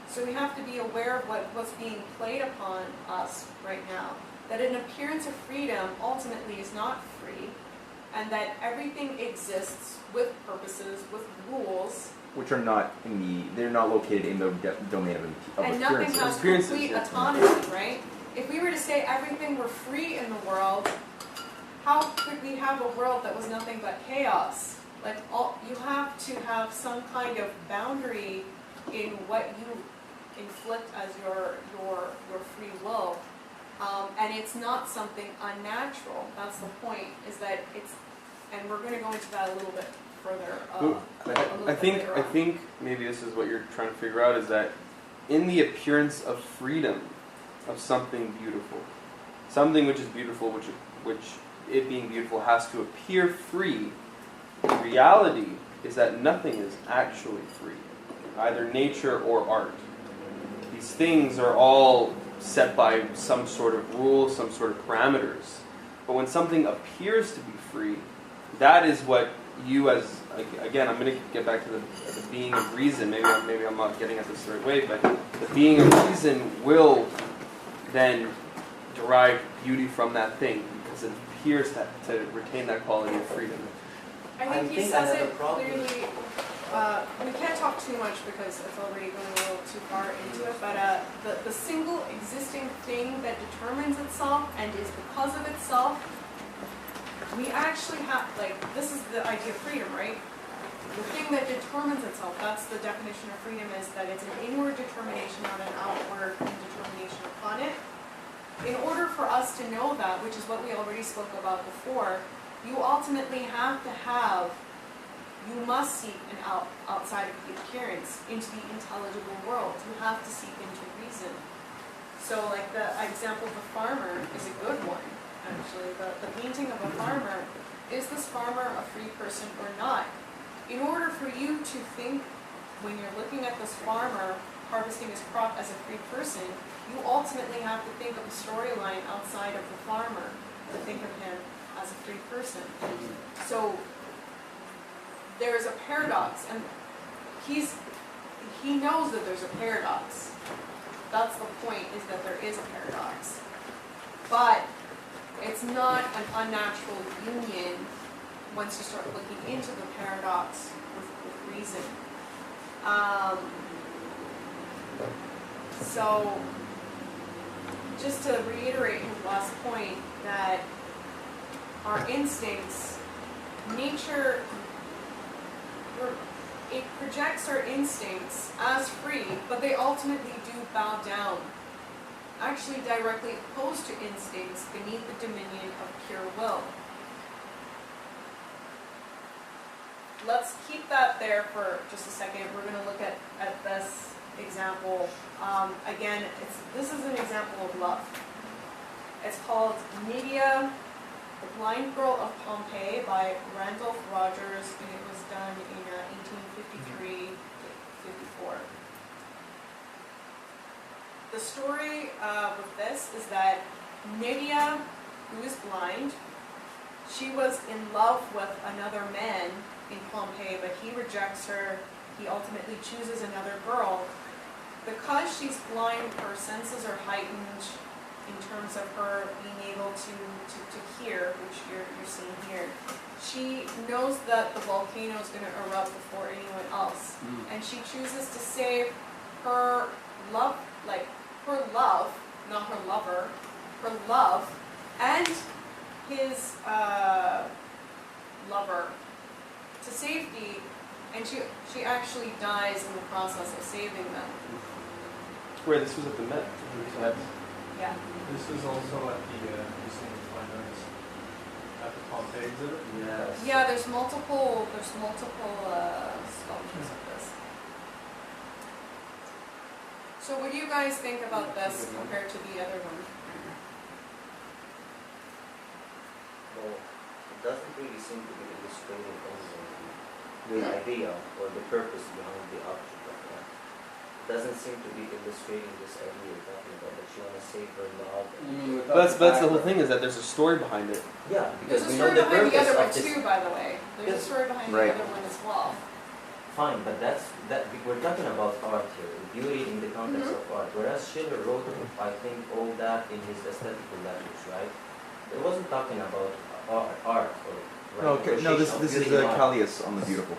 So we have to be aware of what's being played upon us right now. That an appearance of freedom ultimately is not free, and that everything exists with purposes, with rules, which are not they're not located in the domain of and nothing has complete autonomy, right? If we were to say everything were free in the world, how could we have a world that was nothing but chaos? Like you have to have some kind of boundary in what you inflict as your free will, and it's not something unnatural. That's the point. Is that it's, and we're going to go into that a little bit further. I think maybe this is what you're trying to figure out, is that in the appearance of freedom of something beautiful, something which is beautiful, which it being beautiful has to appear free. The reality is that nothing is actually free, either nature or art. These things are all set by some sort of rules, some sort of parameters. But when something appears to be free, that is what you as, again, I'm going to get back to the being of reason. Maybe I'm not getting at this the right way, but the being of reason will then derive beauty from that thing because it appears to retain that quality of freedom. I think he says it clearly. We can't talk too much because it's already going a little too far into it, but the single existing thing that determines itself and is because of itself, we actually have, like, this is the idea of freedom, right? The thing that determines itself, that's the definition of freedom, is that it's an inward determination, not an outward determination upon it. In order for us to know that, which is what we already spoke about before, you ultimately have to have, you must seek an outside of the appearance into the intelligible world. You have to seek into reason. So like the example of the farmer is a good one, actually. The painting of a farmer, is this farmer a free person or not? In order for you to think, when you're looking at this farmer harvesting his crop as a free person, you ultimately have to think of a storyline outside of the farmer to think of him as a free person. So there is a paradox, and he knows that there's a paradox. That's the point, is that there is a paradox. But it's not an unnatural union once you start looking into the paradox with reason. So just to reiterate his last point, that our instincts, nature, it projects our instincts as free, but they ultimately do bow down, actually directly opposed to instincts beneath the dominion of pure will. Let's keep that there for just a second. We're going to look at this example. Again, this is an example of love. It's called Nydia, The Blind Girl of Pompeii by Randolph Rogers, and it was done in 1853-54. The story with this is that Nydia, who is blind, she was in love with another man in Pompeii, but he rejects her. He ultimately chooses another girl. Because she's blind, her senses are heightened in terms of her being able to hear, which you're seeing here. She knows that the volcano is going to erupt before anyone else, and she chooses to save her love, not her lover, her love, and his lover to safety, and she actually dies in the process of saving them. Where this was at the Met. Yeah. This is also at the Museum of Fine Arts, at the Pompeii exhibit. Yes. Yeah, there's multiple sculptures of this. So what do you guys think about this compared to the other one? Well, it doesn't really seem to be illustrating the idea or the purpose behind the object of art. It doesn't seem to be illustrating this idea you're talking about, that you want to save her love. That's the whole thing, is that there's a story behind it. Yeah, because There's a we know story the behind the purpose other one of this. too, by the way. There's a story behind Right. the other one as well. Fine, but we're talking about art here, beauty in the context of art. Whereas Schiller wrote, I think, all that in his aesthetical language, right? It wasn't talking about art or No, this is beauty in art. Callias on the beautiful.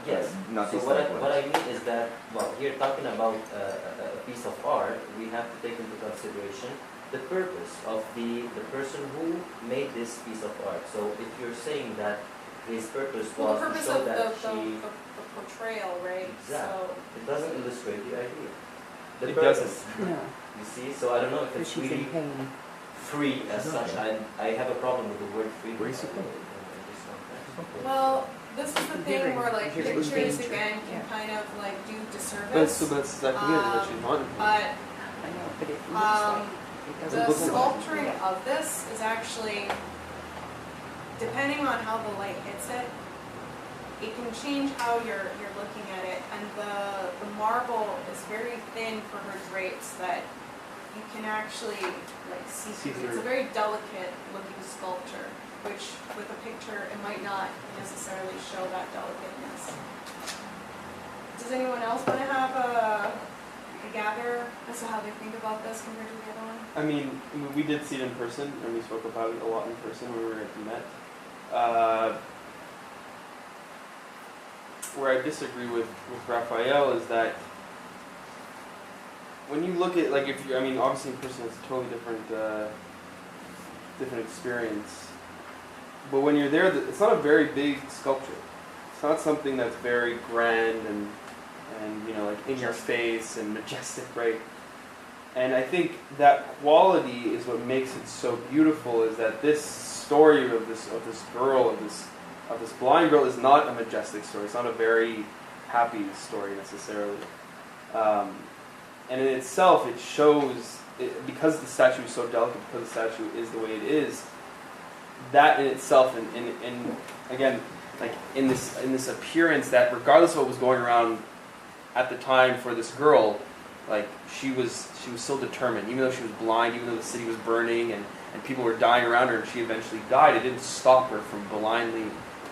Yes. Not So these what I mean is that, well, here talking about a piece of art, we have to take into consideration the purpose of the person who made this piece of art. So if you're saying that his purpose Well, was the to purpose show of that the portrayal, right? Exactly. It doesn't illustrate the idea. The It purpose. doesn't. No, You see, so I don't know if because it's she's really in pain. free as such. I have a problem with the word free. Where is it from? in this context. Well, this is the thing where like Here's the pictures danger. again can Yeah. kind of like do That's disservice. exactly it. What she's wanting. But I know, but it looks like it the doesn't look like. sculpturing of this is actually, depending on how the light hits it, it can change how you're looking at it. And the marble is very thin for her drapes that you can actually like see See through. It's a through. very delicate looking sculpture, which with a picture it might not necessarily show that delicateness. Does anyone else want to have a gather as to how they think about this compared to the other one? I mean, we did see it in person, and we spoke about it a lot in person when we were at the Met. Where I disagree with Raphael is that when you look at, like, if you, I mean, obviously in person it's a totally different experience. But when you're there, it's not a very big sculpture. It's not something that's very grand and you know, like in your face and majestic, right? And I think that quality is what makes it so beautiful. Is that this story of this girl, of this blind girl, is not a majestic story. It's not a very happy story necessarily. And in itself, it shows, because the statue is so delicate, because the statue is the way it is, that in itself, and again, like in this appearance, that regardless of what was going around at the time for this girl, like she was still determined, even though she was blind, even though the city was burning and people were dying around her, and she eventually died. It didn't stop her from blindly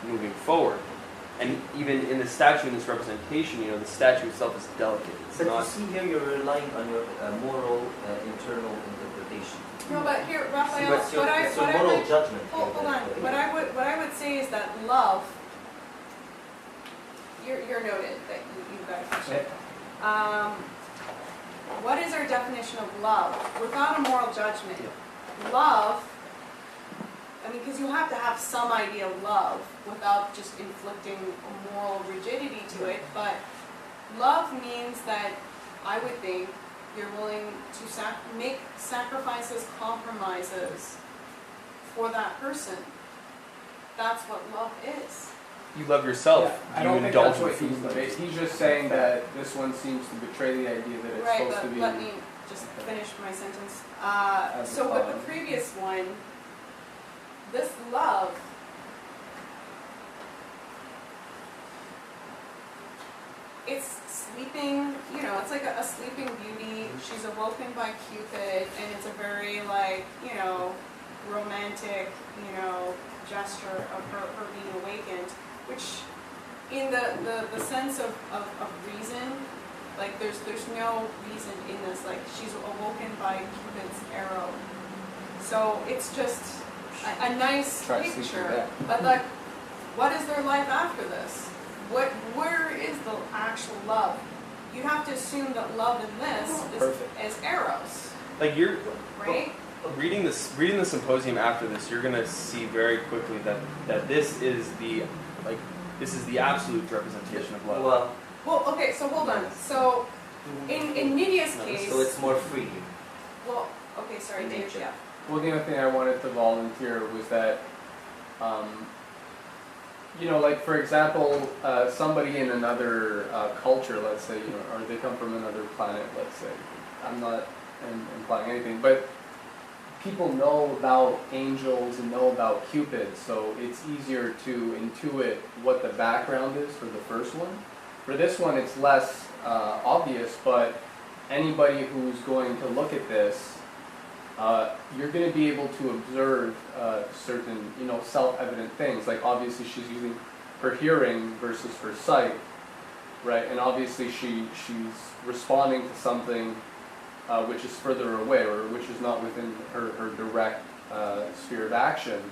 moving forward. And even in the statue, in this representation, you know, the statue itself is delicate. It's But not. you see here, you're relying on your moral internal interpretation. No, but here, See, Raphael, what's your, what I it's your moral would judgment. hold here on. that- What I would say is that love. You're noted that you've got a question. What is our definition of love without a moral judgment? Love. I mean, because you have to have some idea of love without just inflicting a moral rigidity to it. But love means that I would think you're willing to make sacrifices, compromises for that person. That's what love is. You love yourself. I You don't think indulge that's what in he's food. he's just saying that this one seems to betray the idea that it's Right, supposed to but be. let me just finish my sentence. As a So with the thought. previous one, this love, it's sleeping, you know, it's like a sleeping beauty. She's awoken by Cupid, and it's a very, like, you know, romantic, you know, gesture of her being awakened, which in the sense of reason, like there's no reason in this, like she's awoken by Cupid's arrow. So it's just a nice Try to sleep through picture, that. but like, what is their life after this? Where is the actual love? You have to assume that love in this Perfect. is Eros, Like you're right? reading the symposium after this, you're gonna see very quickly that this is the absolute representation of love. Well, Well, okay, so hold on. So in Nydia's case, so it's more free. well, okay, sorry, Dave, Nature. yeah. Well, the other thing I wanted to volunteer was that, you know, like for example, somebody in another culture, let's say, you know, or they come from another planet, let's say. I'm not implying anything, but people know about angels and know about Cupid, so it's easier to intuit what the background is for the first one. For this one, it's less obvious, but anybody who's going to look at this, you're going to be able to observe certain, you know, self-evident things. Like obviously she's using her hearing versus her sight, right? And obviously she's responding to something which is further away or which is not within her direct sphere of action.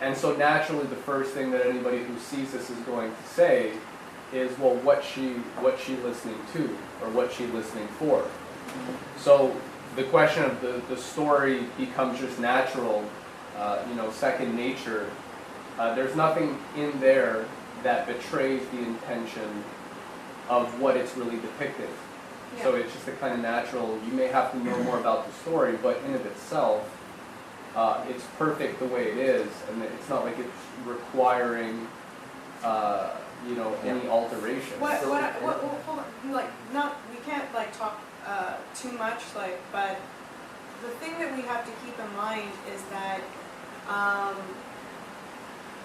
And so naturally the first thing that anybody who sees this is going to say is, well, what's she listening to or what's she listening for? So the question of the story becomes just natural, you know, second nature. There's nothing in there that betrays the intention of what it's really depicting. Yeah. So it's just a kind of natural, you may have to know more about the story, but in of itself, it's perfect the way it is, and it's not like it's requiring any alteration. Hold on, like, we can't like talk too much, like, but the thing that we have to keep in mind is that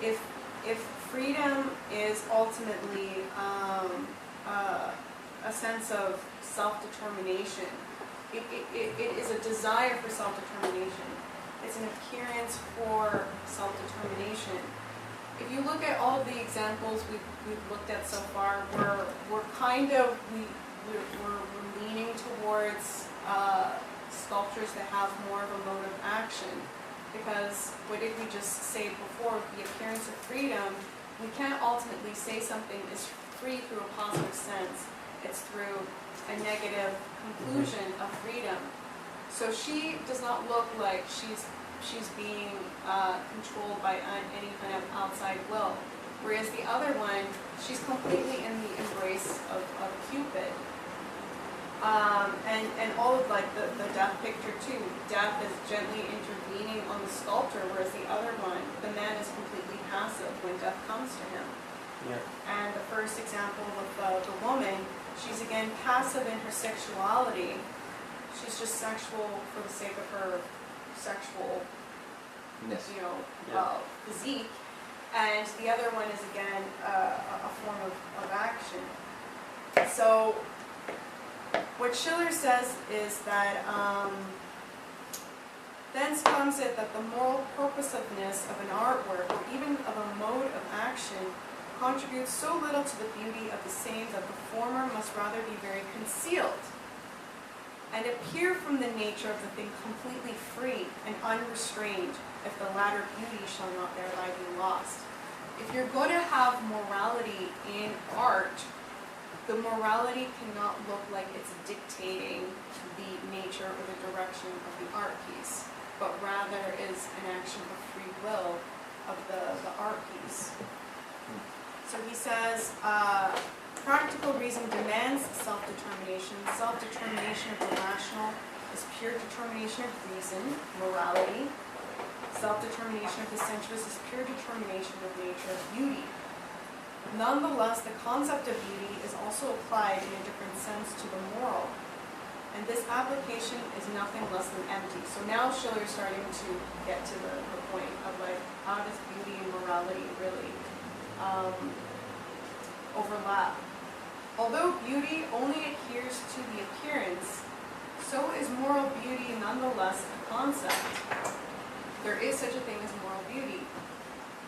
if freedom is ultimately a sense of self-determination, it is a desire for self-determination. It's an appearance for self-determination. If you look at all of the examples we've looked at so far, we're leaning towards sculptures that have more of a mode of action. Because what did we just say before? The appearance of freedom, we can't ultimately say something is free through a positive sense. It's through a negative conclusion of freedom. So she does not look like she's being controlled by any kind of outside will. Whereas the other one, she's completely in the embrace of Cupid. And all of like the death picture too. Death is gently intervening on the sculptor, whereas the other one, the man is completely passive when death comes to him. Yeah. And the first example with the woman, she's again passive in her sexuality. She's just sexual for the sake of her sexual, physique. And the other one is again a form of action. So what Schiller says is that thence comes it that the moral purposiveness of an artwork or even of a mode of action contributes so little to the beauty of the same that the former must rather be very concealed and appear from the nature of the thing completely free and unrestrained, if the latter beauty shall not thereby be lost. If you're going to have morality in art, the morality cannot look like it's dictating the nature or the direction of the art piece, but rather is an action of free will of the art piece. So he says, practical reason demands self-determination. Self-determination of the rational is pure determination of reason, morality. Self-determination of the sensuous is pure determination of nature, of beauty. Nonetheless, the concept of beauty is also applied in a different sense to the moral. And this application is nothing less than empty. So now Schiller's starting to get to the point of like, how does beauty and morality really overlap? Although beauty only adheres to the appearance, so is moral beauty nonetheless a concept. There is such a thing as moral beauty,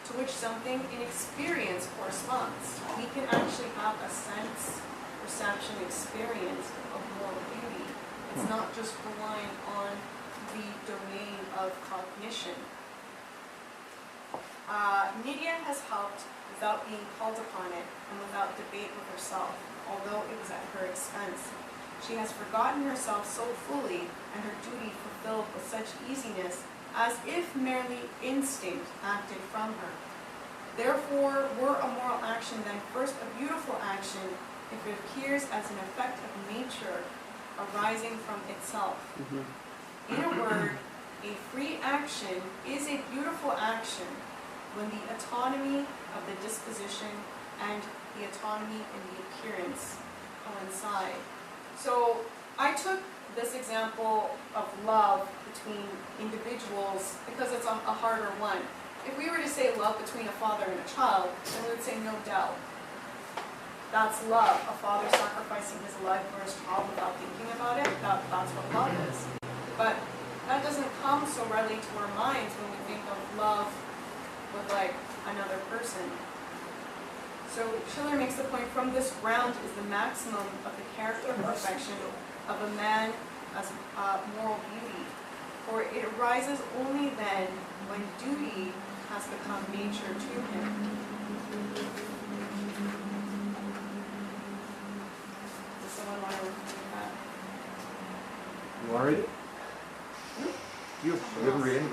to which something in experience corresponds. We can actually have a sense, perception, experience of moral beauty. It's not just relying on the domain of cognition. Nydia has helped without being called upon it and without debate with herself, although it was at her expense. She has forgotten herself so fully and her duty fulfilled with such easiness as if merely instinct acted from her. Therefore, were a moral action then first a beautiful action if it appears as an effect of nature arising from itself. In a word, a free action is a beautiful action when the autonomy of the disposition and the autonomy in the appearance coincide. So I took this example of love between individuals because it's a harder one. If we were to say love between a father and a child, then we would say no doubt. That's love. A father sacrificing his life for his child without thinking about it, that's what love is. But that doesn't come so readily to our minds when we think of love with like another person. So Schiller makes the point, from this ground is the maximum of the character perfection of a man as moral beauty. For it arises only then when duty has become nature to him. Does someone want to read that? You want to read it? You haven't read it?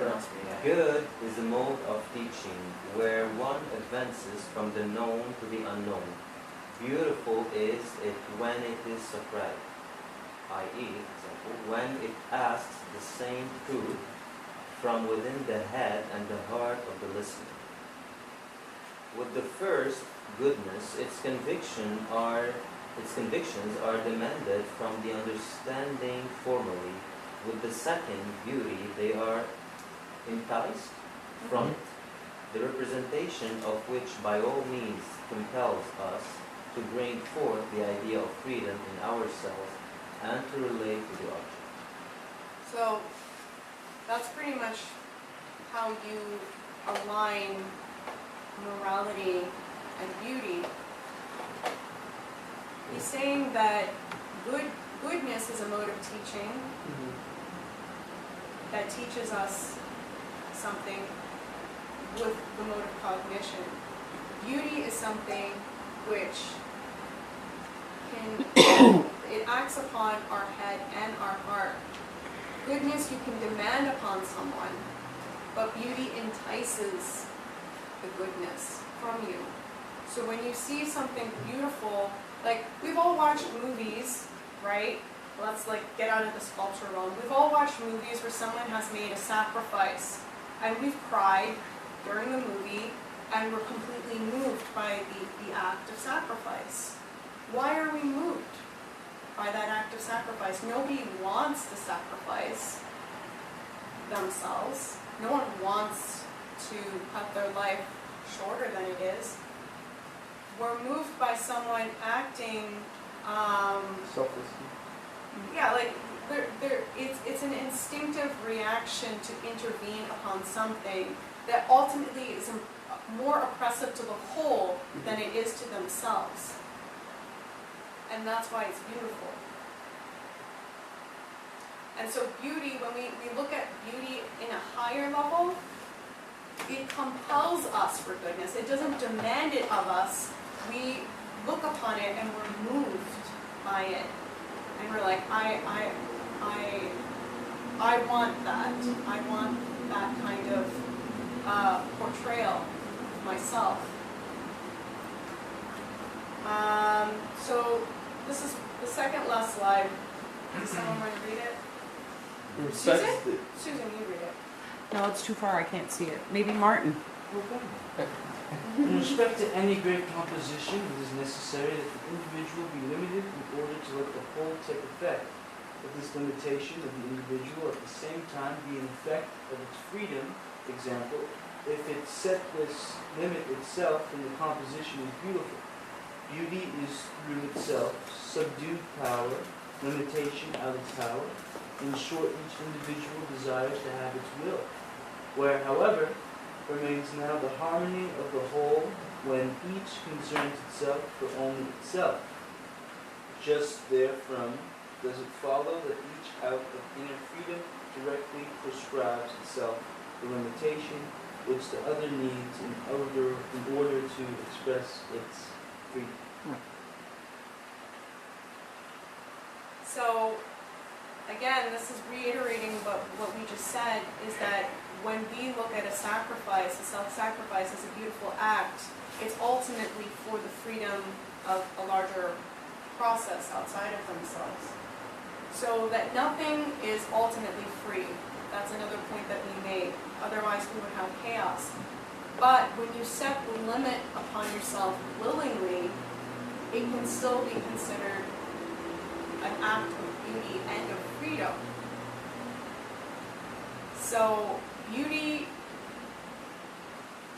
Good is the mode of teaching where one advances from the known to the unknown. Beautiful is it when it is Socratic, i.e., when it asks the same truth from within the head and the heart of the listener. With the first, goodness, its convictions are demanded from the understanding formally. With the second, beauty, they are enticed from it, the representation of which by all means compels us to bring forth the idea of freedom in ourselves and to relate to the object. So that's pretty much how you align morality and beauty. He's saying that goodness is a mode of teaching that teaches us something with the mode of cognition. Beauty is something which it acts upon our head and our heart. Goodness you can demand upon someone, but beauty entices the goodness from you. So when you see something beautiful, like we've all watched movies, right? Let's get out of the sculpture realm. We've all watched movies where someone has made a sacrifice, and we've cried during the movie, and we're completely moved by the act of sacrifice. Why are we moved by that act of sacrifice? Nobody wants to sacrifice themselves. No one wants to cut their life shorter than it is. We're moved by someone acting Selflessly. yeah, it's an instinctive reaction to intervene upon something that ultimately is more oppressive to the whole than it is to themselves. And that's why it's beautiful. And so beauty, when we look at beauty in a higher level, it compels us for goodness. It doesn't demand it of us. We look upon it and we're moved by it. And we're like, I want that. I want that kind of portrayal of myself. So this is the second last slide. Does someone want to read it? Susan? Susan, you read it. No, it's too far, I can't see it. Maybe Martin. In respect to any great composition, it is necessary that the individual be limited in order to let the whole take effect. But this limitation of the individual at the same time be an effect of its freedom. Example, if it set this limit itself, then the composition is beautiful. Beauty is through itself, subdued power, limitation out of power. In short, each individual desires to have its will, where, however, remains now the harmony of the whole when each concerns itself for only itself. Just therefrom does it follow that each out of inner freedom directly prescribes itself the limitation which the other needs in order to express its freedom. So, again, this is reiterating what we just said, is that when we look at a sacrifice, a self-sacrifice as a beautiful act, it's ultimately for the freedom of a larger process outside of themselves. So that nothing is ultimately free. That's another point that we made. Otherwise we would have chaos. But when you set the limit upon yourself willingly, it can still be considered an act of beauty and of freedom. So beauty,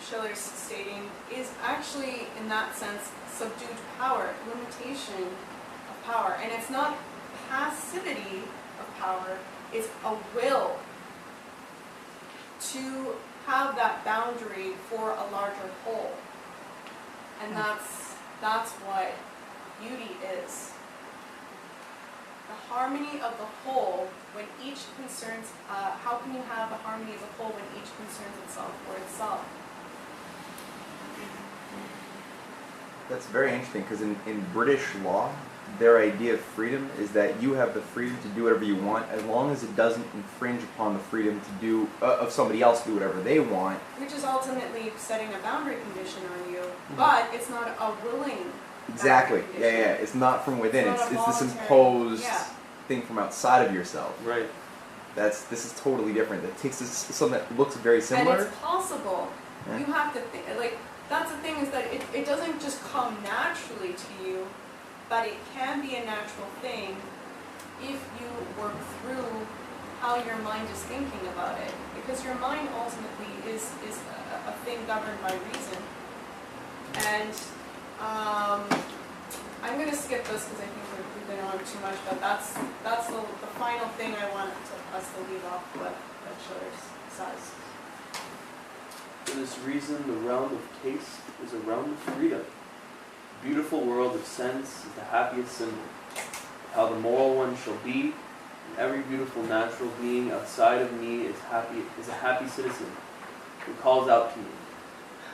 Schiller's stating, is actually, in that sense, subdued power, limitation of power. And it's not passivity of power, it's a will to have that boundary for a larger whole. And that's what beauty is. The harmony of the whole when each concerns, how can you have the harmony of the whole when each concerns itself for itself? That's very interesting because in British law, their idea of freedom is that you have the freedom to do whatever you want as long as it doesn't infringe upon the freedom to do of somebody else to do whatever they want. Which is ultimately setting a boundary condition on you, but it's not a willing. Exactly. boundary Yeah, condition. It's not from within. It's It's not a this voluntary- imposed yeah. thing from outside of yourself. Right. This is totally different. It takes something that looks very similar. And it's possible. Yeah. You have to think, like, that's the thing, is that it doesn't just come naturally to you, but it can be a natural thing if you work through how your mind is thinking about it. Because your mind ultimately is a thing governed by reason. And I'm going to skip this because I think we've been on too much, but that's the final thing I want us to leave off what Schiller says. For this reason, the realm of taste is a realm of freedom. The beautiful world of sense is the happiest symbol. How the moral one shall be, and every beautiful natural being outside of me is a happy citizen who calls out to me,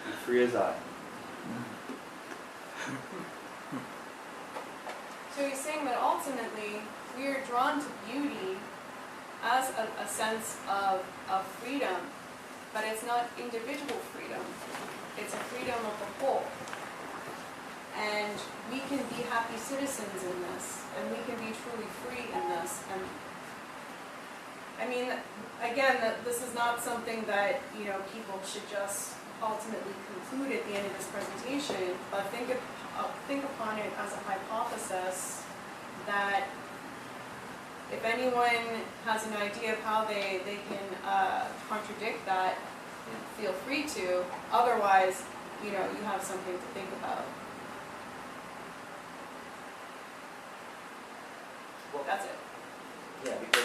be free as I. So he's saying that ultimately we are drawn to beauty as a sense of freedom, but it's not individual freedom. It's a freedom of the whole. And we can be happy citizens in this, and we can be truly free in this. And I mean, again, this is not something that, you know, people should just ultimately conclude at the end of this presentation, but think upon it as a hypothesis that if anyone has an idea of how they can contradict that, feel free to. Otherwise, you know, you have something to think about. Well, That's it. yeah, because